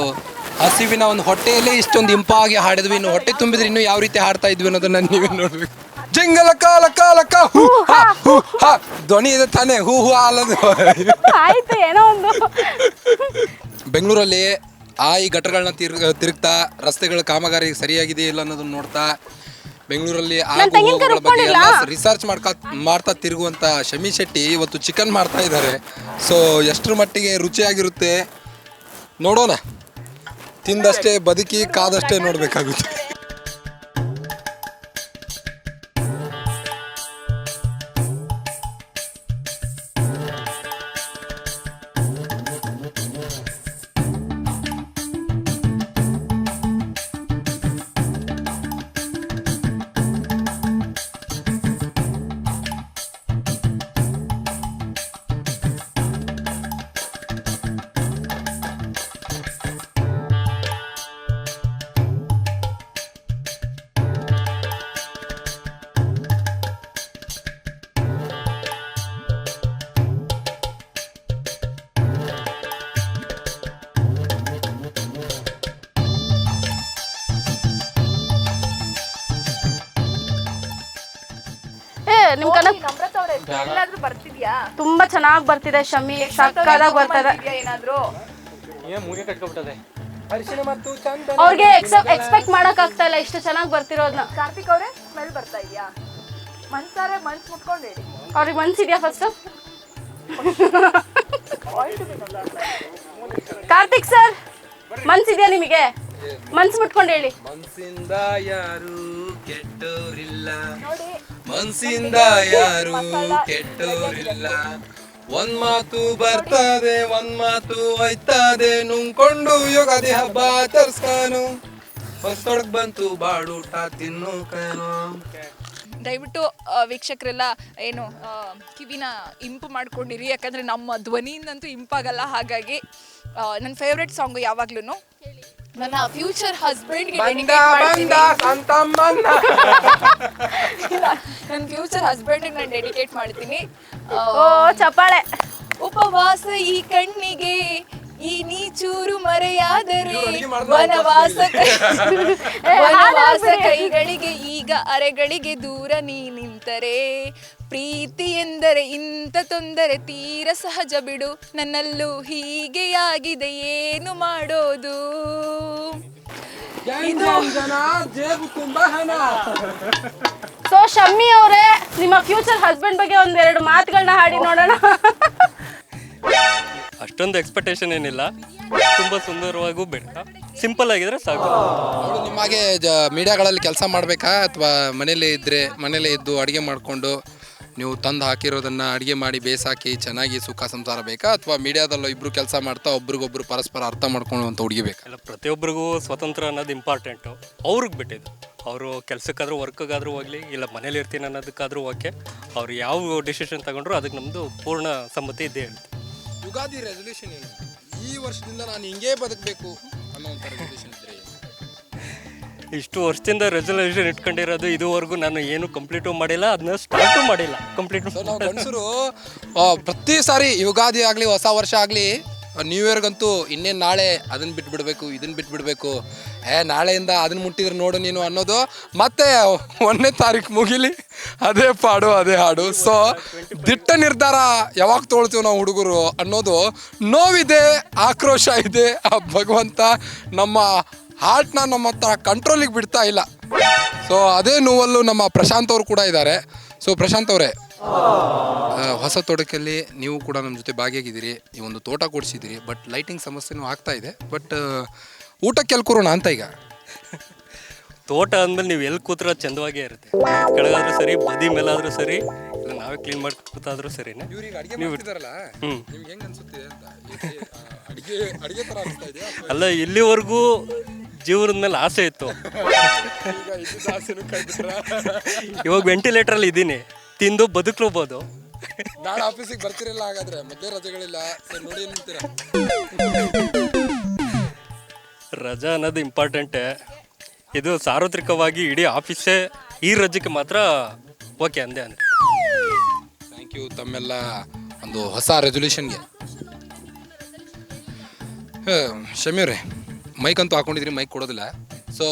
B: ಹಸಿವಿನ ಒಂದು ಹೊಟ್ಟೆಯಲ್ಲೇ ಇಷ್ಟೊಂದು ಇಂಪಾಗಿ ಹಾಡಿದ್ವಿ. ಇನ್ನು ಹೊಟ್ಟೆ ತುಂಬಿದ್ರೆ ಇನ್ನೂ ಯಾವ ರೀತಿ ಹಾಡ್ತಾ ಇದ್ವಿ ಅನ್ನೋದನ್ನ ನೀವೇ ನೋಡ್ಬೇಕು. ಜಿಂಗಲ ಕಾಲ ಕಾಲಕ ಹೂ ಹಾ ಹೂ ಹಾ ಧ್ವನಿ ಇದೆ ತಾನೇ, ಹೂ ಹೂ ಅಲ್ಲದು.
D: ಆಯ್ತು, ಏನೋ ಒಂದು.
B: ಬೆಂಗಳೂರಲ್ಲಿ ಈ ಗಟರಗಳನ್ನ ತಿರುಗ್ತಾ ರಸ್ತೆಗಳ ಕಾಮಗಾರಿ ಸರಿಯಾಗಿದೆ ಇಲ್ಲ ಅನ್ನೋದನ್ನ ನೋಡ್ತಾ ಬೆಂಗಳೂರಲ್ಲಿ ಆಗುಗಳ ಬಗ್ಗೆ ಎಲ್ಲ ರಿಸರ್ಚ್ ಮಾಡ್ತಾ ತಿರುಗುವಂತ ಶಮಿ ಶೆಟ್ಟಿ ಇವತ್ತು ಚಿಕನ್ ಮಾಡ್ತಾ ಇದ್ದಾರೆ. ಸೊ ಎಷ್ಟರ ಮಟ್ಟಿಗೆ ರುಚಿಯಾಗಿರುತ್ತೆ ನೋಡೋಣ. ತಿಂದಷ್ಟೇ ಬದುಕಿ ಕಾದಷ್ಟೇ ನೋಡ್ಬೇಕಾಗುತ್ತೆ.
D: ನಿಮ್ ಕನಕ್
C: ಎಲ್ಲಾದ್ರೂ ಬರ್ತಿದ್ಯಾ?
D: ತುಂಬಾ ಚೆನ್ನಾಗಿ ಬರ್ತಿದೆ ಶಮಿ, ಸಕ್ಕತ್ತಾಗಿ ಬರ್ತಾರೆ.
C: ಏನಾದ್ರು
D: ಅವ್ರಿಗೆ ಎಕ್ಸ್ಪೆಕ್ಟ್ ಮಾಡಕ್ ಆಗ್ತಾ ಇಲ್ಲ ಇಷ್ಟು ಚೆನ್ನಾಗಿ ಬರ್ತಿರೋದ್ನ.
C: ಕಾರ್ತಿಕ್ ಅವರೇ ಸ್ಮೆಲ್ ಬರ್ತಾ ಇದೆಯಾ? ಮನ್ಸಾರೆ ಮನ್ಸ್ ಮುಟ್ಕೊಂಡು ಹೇಳಿ.
D: ಅವ್ರಿಗೆ ಮನ್ಸಿದ್ಯಾ ಫಸ್ಟ್? ಕಾರ್ತಿಕ್ ಸರ್ ಮನ್ಸಿದ್ಯಾ ನಿಮಗೆ? ಮನ್ಸ್ ಮುಟ್ಕೊಂಡು ಹೇಳಿ.
B: ಮನ್ಸಿಂದ ಯಾರು ಕೆಟ್ಟೋರಿಲ್ಲ, ಮನ್ಸಿಂದ ಯಾರು ಕೆಟ್ಟೋರಿಲ್ಲ. ಒಂದ್ ಮಾತು ಬರ್ತದೆ, ಒಂದ್ ಮಾತು ಹೋಯ್ತದೆ, ನುಂಗ್ಕೊಂಡು ಯೋಗದಿ ಹಬ್ಬ ಆಚರಿಸ್ಕಾನು. ಹೊಸೊಳಗ್ ಬಂತು ಬಾಡೂಟ ತಿನ್ನು ಕಾನು.
C: ದಯವಿಟ್ಟು ವೀಕ್ಷಕರೆಲ್ಲ ಏನು ಕಿವಿನ ಇಂಪು ಮಾಡ್ಕೊಂಡಿರಿ, ಯಾಕಂದರೆ ನಮ್ಮ ಧ್ವನಿಯಿಂದಂತೂ ಇಂಪಾಗಲ್ಲ. ಹಾಗಾಗಿ ನನ್ನ ಫೇವ್ರೆಟ್ ಸಾಂಗು ಯಾವಾಗ್ಲೂ ನನ್ನ ಫ್ಯೂಚರ್ ಹಸ್ಬೆಂಡ್ಗೆ ನನ್ನ ಫ್ಯೂಚರ್ ಹಸ್ಬೆಂಡ್ಗೆ ನಾನು ಡೆಡಿಕೇಟ್ ಮಾಡ್ತೀನಿ.
D: ಓ ಚಪ್ಪಾಳೆ.
C: ಉಪವಾಸ ಈ ಕಣ್ಣಿಗೆ ಈ ನೀಚೂರು ಮರೆಯಾದರೆ ವನವಾಸ ಕೈಗಳಿಗೆ ಈಗ ಅರೆಗಳಿಗೆ ದೂರ ನೀ ನಿಂತರೆ. ಪ್ರೀತಿ ಎಂದರೆ ಇಂಥ ತೊಂದರೆ ತೀರ ಸಹಜ ಬಿಡು, ನನ್ನಲ್ಲೂ ಹೀಗೆಯಾಗಿದೆ ಏನು ಮಾಡೋದು.
D: ಸೊ ಶಮ್ಮಿ ಅವರೇ, ನಿಮ್ಮ ಫ್ಯೂಚರ್ ಹಸ್ಬೆಂಡ್ ಬಗ್ಗೆ ಒಂದೆರಡು ಮಾತುಗಳನ್ನ ಹಾಡಿ ನೋಡೋಣ.
F: ಅಷ್ಟೊಂದು ಎಕ್ಸ್ಪೆಕ್ಟೇಷನ್ ಏನಿಲ್ಲ, ತುಂಬ ಸುಂದರವಾಗೂ ಬೇಡ, ಸಿಂಪಲ್ ಆಗಿದ್ರೆ ಸಾಕು.
B: ಅವಳು ನಿಮಗೆ ಮೀಡಿಯಾಗಳಲ್ಲಿ ಕೆಲಸ ಮಾಡಬೇಕಾ ಅಥವಾ ಮನೇಲೇ ಇದ್ದರೆ ಮನೇಲೇ ಇದ್ದು ಅಡುಗೆ ಮಾಡಿಕೊಂಡು ನೀವು ತಂದು ಹಾಕಿರೋದನ್ನು ಅಡುಗೆ ಮಾಡಿ ಬೇಸಾಕಿ ಚೆನ್ನಾಗಿ ಸುಖ ಸಂಸಾರ ಬೇಕಾ ಅಥವಾ ಮೀಡಿಯಾದಲ್ಲೂ ಇಬ್ಬರು ಕೆಲಸ ಮಾಡ್ತಾ ಒಬ್ರಿಗೊಬ್ರು ಪರಸ್ಪರ ಅರ್ಥ ಮಾಡ್ಕೊಳ್ಳುವಂಥ ಹುಡುಗಿ ಬೇಕಾ?
F: ಎಲ್ಲ ಪ್ರತಿಯೊಬ್ಬರಿಗೂ ಸ್ವತಂತ್ರ ಅನ್ನೋದು ಇಂಪಾರ್ಟೆಂಟು. ಅವ್ರಿಗೆ ಬಿಟ್ಟಿದ್ದು. ಅವರು ಕೆಲಸಕ್ಕಾದ್ರೂ ವರ್ಕ್ಗಾದ್ರೂ ಹೋಗಲಿ, ಇಲ್ಲ ಮನೇಲಿ ಇರ್ತೀನಿ ಅನ್ನೋದಕ್ಕಾದ್ರೂ ಓಕೆ. ಅವ್ರು ಯಾವ ಡಿಸಿಷನ್ ತಗೊಂಡ್ರು ಅದಕ್ಕೆ ನಮ್ಮದು ಪೂರ್ಣ ಸಮ್ಮತಿ ಇದ್ದೇ ಇರುತ್ತೆ.
B: ಯುಗಾದಿ ರೆಸೊಲ್ಯೂಷನ್ ಏನು? ಈ ವರ್ಷದಿಂದ ನಾನು ಹಿಂಗೇ ಬದುಕಬೇಕು ಅನ್ನೋಂಥ ರೆಸೊಲ್ಯೂಷನ್ ಇದ್ದರೆ
F: ಇಷ್ಟು ವರ್ಷದಿಂದ ರೆಸೊಲ್ಯೂಷನ್ ಇಟ್ಕೊಂಡಿರೋದು ಇದುವರೆಗೂ ನಾನು ಏನು ಕಂಪ್ಲೀಟು ಮಾಡಿಲ್ಲ, ಅದನ್ನ ಸ್ಟಾರ್ಟು ಮಾಡಿಲ್ಲ ಕಂಪ್ಲೀಟ್.
B: ಸೊ ನಾವು ಗಂಡಸರು ಪ್ರತಿ ಸಾರಿ ಯುಗಾದಿ ಆಗಲಿ ಹೊಸ ವರ್ಷ ಆಗಲಿ ನ್ಯೂ ಇಯರ್ಗಂತೂ ಇನ್ನೇನು ನಾಳೆ ಅದನ್ನು ಬಿಟ್ಬಿಡ್ಬೇಕು ಇದನ್ನು ಬಿಟ್ಬಿಡ್ಬೇಕು, ನಾಳೆಯಿಂದ ಅದನ್ನು ಮುಟ್ಟಿದ್ರೆ ನೋಡು ನೀನು ಅನ್ನೋದು, ಮತ್ತೆ 1ನೇ ತಾರೀಕು ಮುಗಿಲಿ ಅದೇ ಪಾಡು ಅದೇ ಹಾಡು. ಸೊ ದಿಟ್ಟ ನಿರ್ಧಾರ ಯಾವಾಗ ತೊಗೊಳ್ತೀವಿ ನಾವು ಹುಡುಗರು ಅನ್ನೋದು ನೋವಿದೆ, ಆಕ್ರೋಶ ಇದೆ. ಆ ಭಗವಂತ ನಮ್ಮ ಹಾರ್ಟ್ನ ನಮ್ಮ ಹತ್ರ ಕಂಟ್ರೋಲಿಗೆ ಬಿಡ್ತಾ ಇಲ್ಲ. ಸೊ ಅದೇ ನೋವಲ್ಲೂ ನಮ್ಮ ಪ್ರಶಾಂತ್ ಅವರು ಕೂಡ ಇದ್ದಾರೆ. ಸೊ ಪ್ರಶಾಂತ್ ಅವರೇ, ಹೊಸ ತೋಟದಲ್ಲಿ ನೀವು ಕೂಡ ನಮ್ಮ ಜೊತೆ ಭಾಗಿಯಾಗಿದ್ದೀರಿ, ಈ ಒಂದು ತೋಟ ಕೊಡಿಸಿದ್ದೀರಿ. ಬಟ್ ಲೈಟಿಂಗ್ ಸಮಸ್ಯೆನೂ ಆಗ್ತಾ ಇದೆ. ಬಟ್ ಊಟಕ್ಕೆ ಎಲ್ಲಿ ಕೂರೋಣ ಅಂತ ಈಗ?
F: ತೋಟ ಅಂದಮೇಲೆ ನೀವು ಎಲ್ಲಿ ಕೂತ್ರೆ ಚಂದವಾಗೇ ಇರುತ್ತೆ. ಕೆಳಗಾದ್ರೂ ಸರಿ, ಬದಿ ಮೇಲಾದರೂ ಸರಿ, ಇಲ್ಲ ನಾವೇ ಕ್ಲೀನ್ ಮಾಡಿ ಕೂತಾದ್ರೂ ಸರಿನೇ.
B: ಇವ್ರಿಗೆ ಅಡುಗೆ ಮಾಡ್ತಿದಾರಲ್ಲ, ನಿಮ್ಗೆ ಹೆಂಗೆ ಅನ್ಸುತ್ತೆ ಅಂತ? ಅಡುಗೆ ಥರ ಅನಿಸ್ತಾ ಇದೆಯಾ?
F: ಅಲ್ಲ, ಇಲ್ಲಿವರೆಗೂ ಜೀವನದ ಮೇಲೆ ಆಸೆ ಇತ್ತು. ಇವಾಗ ವೆಂಟಿಲೇಟ್ರಲ್ಲಿ ಇದ್ದೀನಿ, ತಿಂದು ಬದುಕ್ಲೂಬೋದು.
B: ನಾಳೆ ಆಫೀಸಿಗೆ ಬರ್ತಿರಲ್ಲ ಹಾಗಾದ್ರೆ? ಮಧ್ಯೆ ರಜೆಗಳಿಲ್ಲ, ಸರ್ ನೋಡಿ ಏನಂತೀರಾ?
F: ರಜಾ ಅನ್ನೋದು ಇಂಪಾರ್ಟೆಂಟೇ. ಇದು ಸಾರ್ವತ್ರಿಕವಾಗಿ ಇಡೀ ಆಫೀಸೇ ಈ ರಜೆಗೆ ಮಾತ್ರ ಓಕೆ ಅಂದೆ ಅಂದರೆ.
B: ಥ್ಯಾಂಕ್ ಯು ತಮ್ಮೆಲ್ಲ ಒಂದು ಹೊಸ ರೆಸೊಲ್ಯೂಷನ್ಗೆ. ಶಮಿ ಅವರೇ, ಮೈಕ್ ಅಂತೂ ಹಾಕೊಂಡಿದ್ರಿ, ಮೈಕ್ ಕೊಡೋದಿಲ್ಲ. ಸೊ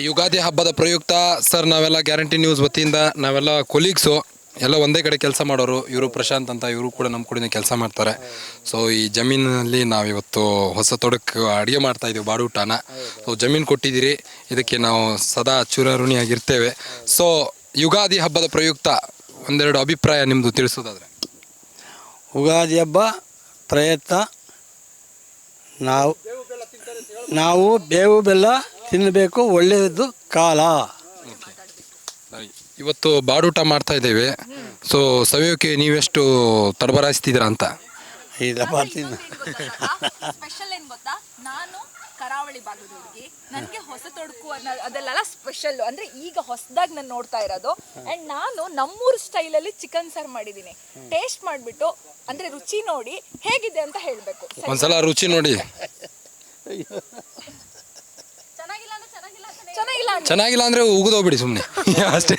B: ಯುಗಾದಿ ಹಬ್ಬದ ಪ್ರಯುಕ್ತ ಸರ್, ನಾವೆಲ್ಲ ಗ್ಯಾರಂಟಿ ನ್ಯೂಸ್ ವತಿಯಿಂದ ನಾವೆಲ್ಲ ಕೊಲೀಗ್ಸು ಎಲ್ಲ ಒಂದೇ ಕಡೆ ಕೆಲಸ ಮಾಡೋರು. ಇವರು ಪ್ರಶಾಂತ್ ಅಂತ, ಇವರು ಕೂಡ ನಮ್ಮ ಕೂಡನೇ ಕೆಲಸ ಮಾಡ್ತಾರೆ. ಸೊ ಈ ಜಮೀನಲ್ಲಿ ನಾವಿವತ್ತು ಹೊಸ ತೋಟಕ್ಕೆ ಅಡುಗೆ ಮಾಡ್ತಾಯಿದ್ದೀವಿ, ಬಾಡೂಟನ. ಸೊ ಜಮೀನು ಕೊಟ್ಟಿದ್ದೀರಿ, ಇದಕ್ಕೆ ನಾವು ಸದಾ ಚಿರಋಣಿಯಾಗಿರ್ತೇವೆ. ಸೊ ಯುಗಾದಿ ಹಬ್ಬದ ಪ್ರಯುಕ್ತ ಒಂದೆರಡು ಅಭಿಪ್ರಾಯ ನಿಮ್ಮದು ತಿಳಿಸೋದಾದರೆ?
G: ಉಗಾದಿ ಹಬ್ಬ ಪ್ರಯತ್ನ ನಾವು ಬೇವು ಬೆಲ್ಲ ತಿನ್ನಬೇಕು, ಒಳ್ಳೆಯದು ಕಾಲ.
B: ಇವತ್ತು ಬಾಡೂಟ ಮಾಡ್ತಾ ಇದ್ದೇವೆ. ಸೊ ಸವಿಯೋಕೆ ನೀವೆಷ್ಟು ತಡಬರಾಯಿಸ್ತಿದ್ದೀರಾ ಅಂತ?
G: ಇಲ್ಲಪ್ಪ ತಿನ್ನ
C: ಸ್ಪೆಷಲ್ ಏನ್ ಗೊತ್ತಾ, ನಾನು ಕರಾವಳಿ ಭಾಗದ ಹುಡುಗಿ, ನನಗೆ ಹೊಸ ತೊಡಕು ಅದೆಲ್ಲ ಸ್ಪೆಷಲ್. ಅಂದ್ರೆ ಈಗ ಹೊಸದಾಗಿ ನಾನು ನೋಡ್ತಾ ಇರೋದು. ಅಂಡ್ ನಾನು ನಮ್ಮೂರ್ ಸ್ಟೈಲಲ್ಲಿ ಚಿಕನ್ ಸಾರು ಮಾಡಿದ್ದೀನಿ. ಟೇಸ್ಟ್ ಮಾಡಿಬಿಟ್ಟು ಅಂದ್ರೆ ರುಚಿ ನೋಡಿ ಹೇಗಿದೆ ಅಂತ ಹೇಳ್ಬೇಕು.
B: ಒಂದ್ಸಲ ರುಚಿ ನೋಡಿ. ಚೆನ್ನಾಗಿಲ್ಲ ಅಂದ್ರೆ ಉಗಿದೋಗ್ಬಿಡಿ ಸುಮ್ಮನೆ ಅಷ್ಟೇ.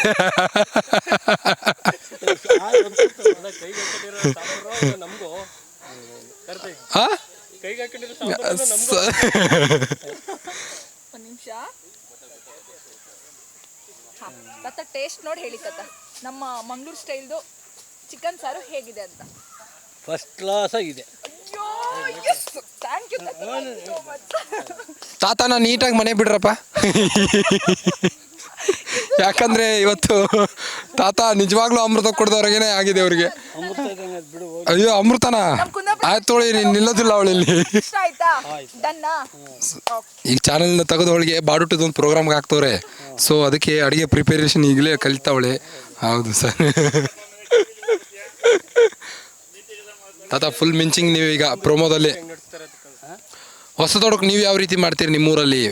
C: ಒಂದ್ ನಿಮಿಷ ತಾತ ಟೇಸ್ಟ್ ನೋಡಿ ಹೇಳಿ ತಾತ, ನಮ್ಮ ಮಂಗಳೂರು ಸ್ಟೈಲ್ದು ಚಿಕನ್ ಸಾರು ಹೇಗಿದೆ ಅಂತ.
G: ಫಸ್ಟ್ ಕ್ಲಾಸ್ ಆಗಿದೆ.
C: ಥ್ಯಾಂಕ್ ಯು
B: ತಾತನ ನೀಟಾಗಿ ಮನೆ ಬಿಡ್ರಪ್ಪ. ಯಾಕಂದ್ರೆ ಇವತ್ತು ತಾತ ನಿಜವಾಗ್ಲೂ ಅಮೃತ ಕುಡ್ದವ್ರಿಗೇನೆ ಆಗಿದೆ ಅವ್ರಿಗೆ. ಅಯ್ಯೋ ಅಮೃತನ ಆಯ್ತು ತೊಳಿ, ನಿಲ್ಲೋದಿಲ್ಲ ಅವಳಲ್ಲಿ.
C: ಇಷ್ಟ ಆಯ್ತಾ? ಡನ್ನಾ?
B: ಈಗ ಚಾನಲ್ನ ತೆಗೆದು ಅವಳಿಗೆ ಬಾಡೂಟದೊಂದು ಪ್ರೋಗ್ರಾಮ್ಗೆ ಹಾಕ್ತವ್ರೆ. ಸೊ ಅದಕ್ಕೆ ಅಡುಗೆ ಪ್ರಿಪೇರೇಷನ್ ಈಗಲೇ ಕಲಿತಾವಳೆ. ಹೌದು ಸರ್. ತಾತ ಫುಲ್ ಮಿಂಚಿಂಗ್ ನೀವು ಈಗ ಪ್ರೊಮೋದಲ್ಲಿ. ಹೊಸ ತೋಟಕ್ಕೆ ನೀವು ಯಾವ ರೀತಿ ಮಾಡ್ತೀರಿ ನಿಮ್ಮೂರಲ್ಲಿ?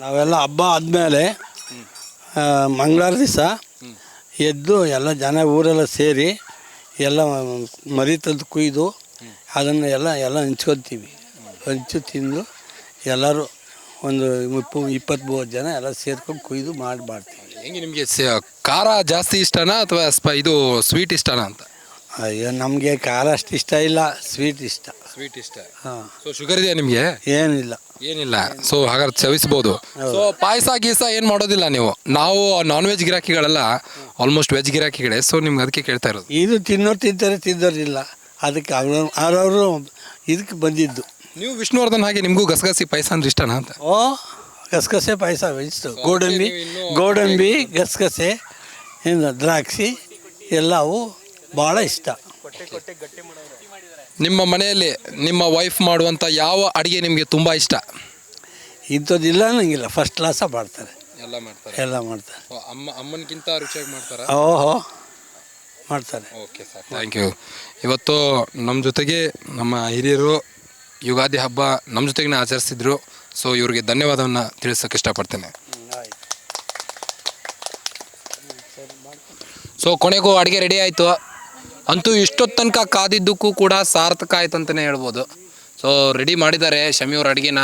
G: ನಾವೆಲ್ಲ ಹಬ್ಬ ಆದಮೇಲೆ ಮಂಗಳವಾರ ದಿವಸ ಎದ್ದು ಎಲ್ಲ ಜನ ಊರೆಲ್ಲ ಸೇರಿ ಎಲ್ಲ ಮರಿ ತಂದು ಕುಯ್ದು ಅದನ್ನು ಎಲ್ಲ ಹಂಚ್ಕೊತೀವಿ. ಹಂಚು ತಿಂದು ಎಲ್ಲರೂ ಒಂದು 20-30 ಜನ ಎಲ್ಲ ಸೇರ್ಕೊಂಡು ಕುಯ್ದು ಮಾಡ್ತೀವಿ.
B: ಹೆಂಗೆ ನಿಮಗೆ ಖಾರ ಜಾಸ್ತಿ ಇಷ್ಟನಾ ಅಥವಾ ಇದು ಸ್ವೀಟ್ ಇಷ್ಟನಾ ಅಂತ?
G: ಅಯ್ಯೋ ನಮಗೆ ಖಾರ ಅಷ್ಟು ಇಷ್ಟ ಇಲ್ಲ, ಸ್ವೀಟ್ ಇಷ್ಟ.
B: ಸ್ವೀಟ್ ಇಷ್ಟ.
G: ಹಾಂ,
B: ಸೊ ಶುಗರ್ ಇದೆಯಾ ನಿಮಗೆ?
G: ಏನಿಲ್ಲ.
B: ಏನಿಲ್ಲ. ಸೊ ಹಾಗಾದ್ರೆ ಚವಿಸ್ಬೋದು. ಸೊ ಪಾಯಸ ಗೀಸ ಏನು ಮಾಡೋದಿಲ್ಲ ನೀವು? ನಾವು ನಾನ್ ವೆಜ್ ಗಿರಾಕಿಗಳೆಲ್ಲ ಆಲ್ಮೋಸ್ಟ್ ವೆಜ್ ಗಿರಾಕಿಗಳೇ. ಸೊ ನಿಮ್ಗೆ ಅದಕ್ಕೆ ಕೇಳ್ತಾ ಇರೋದು.
G: ಇದು ತಿನ್ನೋರು ತಿಂತಾರೆ, ತಿನ್ನೋರಿಲ್ಲ. ಅದಕ್ಕೆ ಅವ್ರವರು ಇದಕ್ಕೆ ಬಂದಿದ್ದು.
B: ನೀವು ವಿಷ್ಣುವರ್ಧನ್ ಹಾಗೆ ನಿಮಗೂ ಗಸಗಸಿ ಪಾಯಸ ಅಂದ್ರೆ ಇಷ್ಟನಾ ಅಂತ?
G: ಓ, ಗಸಗಸೆ ಪಾಯಸ ಇಷ್ಟು, ಗೋಡಂಬಿ ಗಸಗಸೆ ದ್ರಾಕ್ಷಿ ಎಲ್ಲವೂ ಭಾಳ ಇಷ್ಟ.
B: ನಿಮ್ಮ ಮನೆಯಲ್ಲಿ ನಿಮ್ಮ ವೈಫ್ ಮಾಡುವಂಥ ಯಾವ ಅಡುಗೆ ನಿಮಗೆ ತುಂಬ ಇಷ್ಟ?
G: ಇಂಥದ್ದಿಲ್ಲ ನಂಗಿಲ್ಲ, ಫಸ್ಟ್ ಕ್ಲಾಸ ಮಾಡ್ತಾರೆ,
B: ಎಲ್ಲ ಮಾಡ್ತಾರೆ.
G: ಎಲ್ಲ ಮಾಡ್ತಾರೆ.
B: ಅಮ್ಮನಕ್ಕಿಂತ ರುಚಿಯಾಗಿ ಮಾಡ್ತಾರೆ.
G: ಓಹೋ, ಮಾಡ್ತಾರೆ.
B: Okay sir, thank you. ಇವತ್ತು ನಮ್ಮ ಜೊತೆಗೆ ನಮ್ಮ ಹಿರಿಯರು ಯುಗಾದಿ ಹಬ್ಬ ನಮ್ಮ ಜೊತೆಗೆ ಆಚರಿಸಿದ್ರು. ಸೊ ಇವ್ರಿಗೆ ಧನ್ಯವಾದವನ್ನು ತಿಳಿಸೋಕೆ ಇಷ್ಟಪಡ್ತೇನೆ. ಸೊ ಕೊನೆಗೂ ಅಡುಗೆ ರೆಡಿ ಆಯಿತು. ಅಂತೂ ಇಷ್ಟೊತ್ತು ತನಕ ಕಾದಿದ್ದಕ್ಕೂ ಕೂಡ ಸಾರ್ಥಕ ಆಯ್ತು ಅಂತಲೇ ಹೇಳ್ಬೋದು. ಸೊ ರೆಡಿ ಮಾಡಿದ್ದಾರೆ ಶಮಿಯವ್ರ ಅಡುಗೆನ.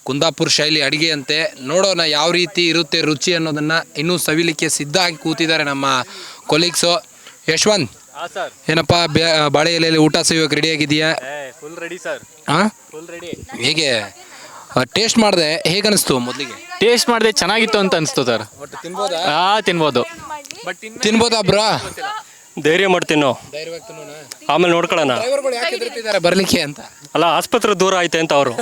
B: ಕುಂದಾಪುರ ಶೈಲಿ ಅಡುಗೆ ಅಂತೆ. ನೋಡೋಣ ಯಾವ ರೀತಿ ಇರುತ್ತೆ ರುಚಿ ಅನ್ನೋದನ್ನು ಇನ್ನೂ ಸವಿಲಿಕ್ಕೆ ಸಿದ್ಧ ಆಗಿ ಕೂತಿದ್ದಾರೆ ನಮ್ಮ ಕೊಲೀಗ್ಸು. ಯಶವಂತ್, ಏನಪ್ಪ ಬಾಳೆ ಎಲೆಯಲ್ಲಿ ಊಟ ಸವಿಯೋಕೆ ರೆಡಿ ಆಗಿದೆಯಾ?
E: Full ready sir.
B: ಹಾಂ,
E: ಫುಲ್ ರೆಡಿ.
B: ಹೇಗೆ ಟೇಸ್ಟ್ ಮಾಡಿದೆ? ಹೇಗೆ ಅನಿಸ್ತು ಮೊದಲಿಗೆ?
E: ಟೇಸ್ಟ್ ಮಾಡಿದೆ, ಚೆನ್ನಾಗಿತ್ತು ಅಂತ ಅನಿಸ್ತು ಸರ್. ತಿನ್ಬೋದು.
B: ತಿನ್ಬೋದಾ ಬ್ರಾ?
F: ಧೈರ್ಯ ಮಾಡ್ತೀನಿ ನಾವು, ಆಮೇಲೆ ನೋಡ್ಕೊಳ್ಳೋಣ.
B: ಬರ್ಲಿಕ್ಕೆ ಅಂತ
F: ಅಲ್ಲ, ಆಸ್ಪತ್ರೆ ದೂರ ಐತೆ ಅಂತ ಅವರು.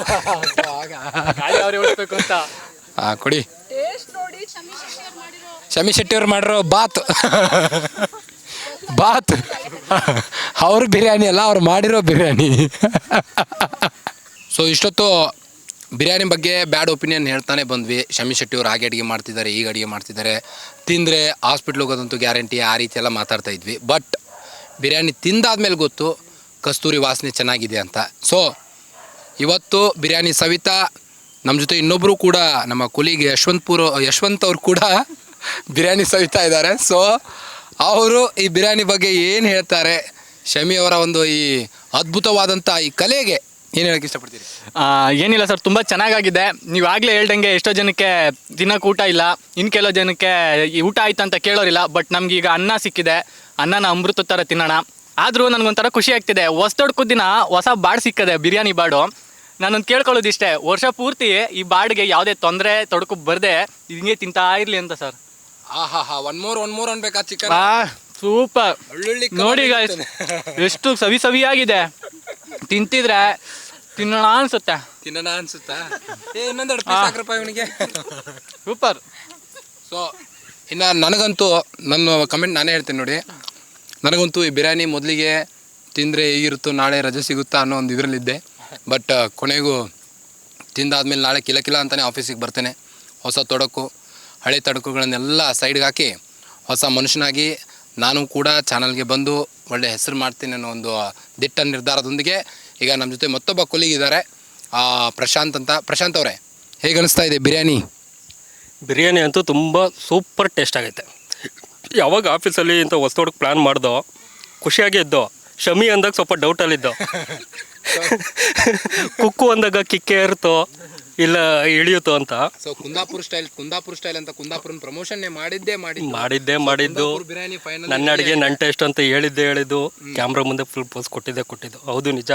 B: ಕೊಡಿ. ಶಮಿ ಶೆಟ್ಟಿ ಅವ್ರು ಮಾಡಿರೋ ಬಾತ್ ಅವ್ರ ಬಿರಿಯಾನಿ ಅಲ್ಲ, ಅವ್ರು ಮಾಡಿರೋ ಬಿರಿಯಾನಿ. ಸೊ ಇಷ್ಟೊತ್ತು ಬಿರಿಯಾನಿ ಬಗ್ಗೆ ಬ್ಯಾಡ್ ಒಪಿನಿಯನ್ ಹೇಳ್ತಾನೆ ಬಂದ್ವಿ. ಶಮಿ ಶೆಟ್ಟಿ ಅವ್ರು ಹಾಗೆ ಅಡುಗೆ ಮಾಡ್ತಿದ್ದಾರೆ, ಈಗ ಅಡುಗೆ ಮಾಡ್ತಿದ್ದಾರೆ, ತಿಂದರೆ ಹಾಸ್ಪಿಟ್ಲ್ ಹೋಗೋದಂತೂ ಗ್ಯಾರಂಟಿ, ಆ ರೀತಿ ಎಲ್ಲ ಮಾತಾಡ್ತಾ ಇದ್ವಿ. ಬಟ್ ಬಿರಿಯಾನಿ ತಿಂದಾದ್ಮೇಲೆ ಗೊತ್ತು ಕಸ್ತೂರಿ ವಾಸನೆ ಚೆನ್ನಾಗಿದೆ ಅಂತ. ಸೊ ಇವತ್ತು ಬಿರಿಯಾನಿ ಸವಿತಾ ನಮ್ಮ ಜೊತೆ ಇನ್ನೊಬ್ಬರು ಕೂಡ ನಮ್ಮ ಕೊಲಿಗೆ ಯಶವಂತ್ ಅವ್ರು ಕೂಡ ಬಿರಿಯಾನಿ ಸವಿತಾ ಇದ್ದಾರೆ. ಸೊ ಅವರು ಈ ಬಿರಿಯಾನಿ ಬಗ್ಗೆ ಏನು ಹೇಳ್ತಾರೆ, ಶಮಿ ಅವರ ಒಂದು ಈ ಅದ್ಭುತವಾದಂಥ ಈ ಕಲೆಗೆ ಏನು ಹೇಳಕ್ಕೆ ಇಷ್ಟಪಡ್ತೀರಿ?
E: ಏನಿಲ್ಲ ಸರ್, ತುಂಬ ಚೆನ್ನಾಗಾಗಿದೆ. ನೀವು ಆಗಲೇ ಹೇಳ್ದಂಗೆ ಎಷ್ಟೋ ಜನಕ್ಕೆ ತಿನ್ನೋಕೆ ಊಟ ಇಲ್ಲ, ಇನ್ನು ಕೆಲವು ಜನಕ್ಕೆ ಈ ಊಟ ಆಯ್ತು ಅಂತ ಕೇಳೋರಿಲ್ಲ. ಬಟ್ ನಮಗೀಗ ಅನ್ನ ಸಿಕ್ಕಿದೆ, ಅನ್ನನ ಅಮೃತ ಥರ ತಿನ್ನೋಣ. ಆದರೂ ನನಗೊಂಥರ ಖುಷಿ ಆಗ್ತಿದೆ. ಹೊಸದೊಡ್ಕೋ ದಿನ ಹೊಸ ಬಾಡ್ ಸಿಕ್ಕದೆ, ಬಿರಿಯಾನಿ ಬಾಡು. ನಾನೊಂದು ಕೇಳ್ಕೊಳ್ಳೋದು ಇಷ್ಟೇ, ವರ್ಷ ಪೂರ್ತಿ ಈ ಬಾಡಿಗೆ ಯಾವುದೇ ತೊಂದರೆ ತೊಡಕು ಬರದೆ ಹಿಂಗೆ ತಿಂತಾ ಇರಲಿ ಅಂತ ಸರ್.
B: ಒನ್ ಮೋರ್ ಅನ್ಬೇಕಾ ಚಿಕನ್?
E: ಸೂಪರ್. ನೋಡಿ guys, ಎಷ್ಟು ಸವಿಯಾಗಿದೆ. ತಿಂತಿದ್ರೆ ತಿನ್ನೋಣ ಅನ್ಸುತ್ತೆ.
B: ಇನ್ನೊಂದೆರಡು ಪೀಸ್ ಹಾಕ್ರಪ್ಪ ಇವನಿಗೆ.
E: ಸೂಪರ್.
B: ಸೊ ಇನ್ನು ನನಗಂತೂ ನನ್ನ ಕಮೆಂಟ್ ನಾನೇ ಹೇಳ್ತೀನಿ ನೋಡಿ. ನನಗಂತೂ ಈ ಬಿರಿಯಾನಿ ಮೊದಲಿಗೆ ತಿಂದರೆ ಹೇಗಿರುತ್ತೋ, ನಾಳೆ ರಜೆ ಸಿಗುತ್ತಾ ಅನ್ನೋ ಒಂದು ಇದರಲ್ಲಿದ್ದೆ. ಬಟ್ ಕೊನೆಗೂ ತಿಂದಾದ್ಮೇಲೆ ನಾಳೆ ಕಿಲ ಅಂತಲೇ ಆಫೀಸಿಗೆ ಬರ್ತೇನೆ. ಹೊಸ ತೊಡಕು, ಹಳೆ ತೊಡಕುಗಳನ್ನೆಲ್ಲ ಸೈಡ್ಗೆ ಹಾಕಿ ಹೊಸ ಮನುಷ್ಯನಾಗಿ ನಾನು ಕೂಡ ಚಾನಲ್ಗೆ ಬಂದು ಒಳ್ಳೆ ಹೆಸರು ಮಾಡ್ತೀನಿ ಅನ್ನೋ ಒಂದು ದಿಟ್ಟ ನಿರ್ಧಾರದೊಂದಿಗೆ ಈಗ ನಮ್ಮ ಜೊತೆ ಮತ್ತೊಬ್ಬ ಕೊಲೀಗ್ ಇದ್ದಾರೆ, ಪ್ರಶಾಂತ್ ಅಂತ. ಪ್ರಶಾಂತ್ ಅವರೇ, ಹೇಗೆ ಅನಿಸ್ತಾ ಇದೆ ಬಿರಿಯಾನಿ?
F: ಬಿರಿಯಾನಿ ಅಂತೂ ತುಂಬ ಸೂಪರ್ ಟೇಸ್ಟ್ ಆಗೈತೆ. ಯಾವಾಗ ಆಫೀಸಲ್ಲಿ ಇಂಥ ಹೊಸದೊಡಕ್ಕೆ ಪ್ಲ್ಯಾನ್ ಮಾಡ್ದೋ ಖುಷಿಯಾಗಿ ಇದ್ದೋ. ಶಮಿ ಅಂದಾಗ ಸ್ವಲ್ಪ ಡೌಟಲ್ಲಿದ್ದೋ. ಕುಕ್ಕು ಅಂದಾಗ ಕಿಕ್ಕೆ ಇರುತ್ತೋ ಇಲ್ಲ ಇಳಿಯುತ್ತೋ ಅಂತ.
B: ಸೊ ಕುಂದಾಪುರ ಸ್ಟೈಲ್ ಅಂತ ಕುಂದಾಪುರನ ಪ್ರಮೋಷನ್
F: ಮಾಡಿದ್ದು
B: ಬಿರಿಯಾನಿ ಫೈನಲ್.
F: ನನ್ನ ಅಡುಗೆ ನನ್ನ ಟೇಸ್ಟ್ ಅಂತ ಹೇಳಿದ್ದು ಕ್ಯಾಮ್ರಾ ಮುಂದೆ ಫುಲ್ ಪೋಸ್ ಕೊಟ್ಟಿದ್ದು ಹೌದು, ನಿಜ.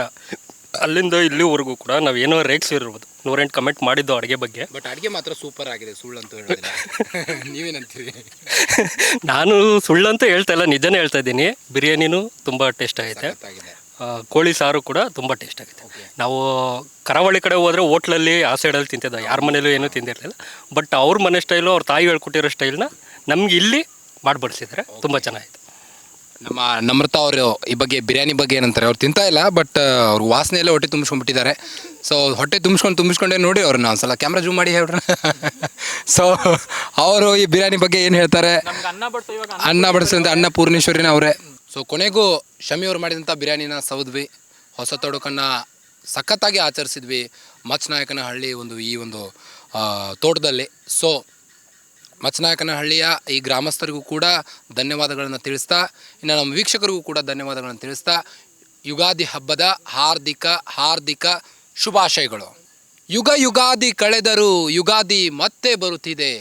F: ಅಲ್ಲಿಂದ ಇಲ್ಲಿವರೆಗೂ ಕೂಡ ನಾವೇನೋ ರೇಗ್ಸಿರ್ಬೋದು, 108 ಕಮೆಂಟ್ ಮಾಡಿದ್ದು ಅಡುಗೆ ಬಗ್ಗೆ.
B: ಬಟ್ ಅಡುಗೆ ಮಾತ್ರ ಸೂಪರ್ ಆಗಿದೆ, ಸುಳ್ಳಂತೂ ಹೇಳೋದಿಲ್ಲ. ನೀವೇನಂತೀವಿ?
F: ನಾನು ಸುಳ್ಳಂತೂ ಹೇಳ್ತಾ ಇಲ್ಲ, ನಿಜನೇ ಹೇಳ್ತಾ ಇದ್ದೀನಿ. ಬಿರಿಯಾನಿನೂ ತುಂಬ ಟೇಸ್ಟ್ ಆಗೈತೆ. ಕೋಳಿ ಸಾರು ಕೂಡ ತುಂಬ ಟೇಸ್ಟ್ ಆಗಿದೆ. ನಾವು ಕರಾವಳಿ ಕಡೆ ಹೋದರೆ ಹೋಟ್ಲಲ್ಲಿ ಆ ಸೈಡಲ್ಲಿ ತಿಂತಿದ್ದ, ಯಾರ ಮನೇಲೂ ಏನೂ ತಿಂದಿರಲಿಲ್ಲ. ಬಟ್ ಅವ್ರ ಮನೆ ಸ್ಟೈಲು, ಅವ್ರ ತಾಯಿ ಹೇಳ್ಕೊಟ್ಟಿರೋ ಸ್ಟೈಲ್ನ ನಮ್ಗೆ ಇಲ್ಲಿ ಮಾಡಿಬಡಿಸಿದ್ದಾರೆ. ತುಂಬ ಚೆನ್ನಾಗಿದೆ.
B: ನಮ್ಮ ನಮ್ರತಾ ಅವರು ಈ ಬಗ್ಗೆ ಬಿರಿಯಾನಿ ಬಗ್ಗೆ ಏನಂತಾರೆ, ಅವ್ರು ತಿಂತಾ ಇಲ್ಲ, ಬಟ್ ಅವ್ರು ವಾಸನೆಯಲ್ಲೇ ಹೊಟ್ಟೆ ತುಂಬಿಸ್ಕೊಂಡ್ಬಿಟ್ಟಿದ್ದಾರೆ. ಸೊ ಹೊಟ್ಟೆ ತುಂಬಿಸ್ಕೊಂಡೇ ನೋಡಿ ಅವ್ರನ್ನ ಒಂದ್ಸಲ ಕ್ಯಾಮ್ರಾ ಜೂಮ್ ಮಾಡಿ ಹೇಳ್ರ. ಸೊ ಅವರು ಈ ಬಿರಿಯಾನಿ ಬಗ್ಗೆ ಏನು ಹೇಳ್ತಾರೆ, ಅನ್ನ ಬಡಿಸಿದಂಥ ಅನ್ನಪೂರ್ಣೇಶ್ವರಿನ ಅವರೇ. ಸೊ ಕೊನೆಗೂ ಶಮಿ ಅವ್ರು ಮಾಡಿದಂಥ ಬಿರಿಯಾನಿನ ಸೌದ್ವಿ, ಹೊಸ ತೊಡಕನ್ನು ಸಖತ್ತಾಗಿ ಆಚರಿಸಿದ್ವಿ ಮಚ್ಚನಾಯಕನಹಳ್ಳಿ ಈ ಒಂದು ತೋಟದಲ್ಲಿ. ಸೊ ಮಚ್ಚನಾಯಕನಹಳ್ಳಿಯ ಈ ಗ್ರಾಮಸ್ಥರಿಗೂ ಕೂಡ ಧನ್ಯವಾದಗಳನ್ನು ತಿಳಿಸ್ತಾ, ಇನ್ನು ನಮ್ಮ ವೀಕ್ಷಕರಿಗೂ ಕೂಡ ಧನ್ಯವಾದಗಳನ್ನು ತಿಳಿಸ್ತಾ, ಯುಗಾದಿ ಹಬ್ಬದ ಹಾರ್ದಿಕ ಶುಭಾಶಯಗಳು. ಯುಗಾದಿ ಕಳೆದರೂ ಯುಗಾದಿ ಮತ್ತೆ ಬರುತ್ತಿದೆ.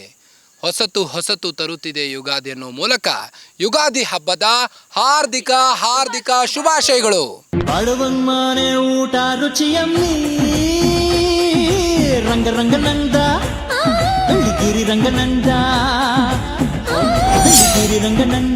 B: ಹೊಸತು ತರುತ್ತಿದೆ ಯುಗಾದಿ ಅನ್ನೋ ಮೂಲಕ ಯುಗಾದಿ ಹಬ್ಬದ ಹಾರ್ದಿಕ ಶುಭಾಶಯಗಳು.
A: ಬಡವನ್ಮಾನೆ ಊಟ ರುಚಿಯಮ್ಮಿ ರಂಗನಂದ ಹಳ್ಳಿಗಿರಿ ರಂಗನಂದ ಹಳ್ಳಿಗಿರಿ ರಂಗನಂದ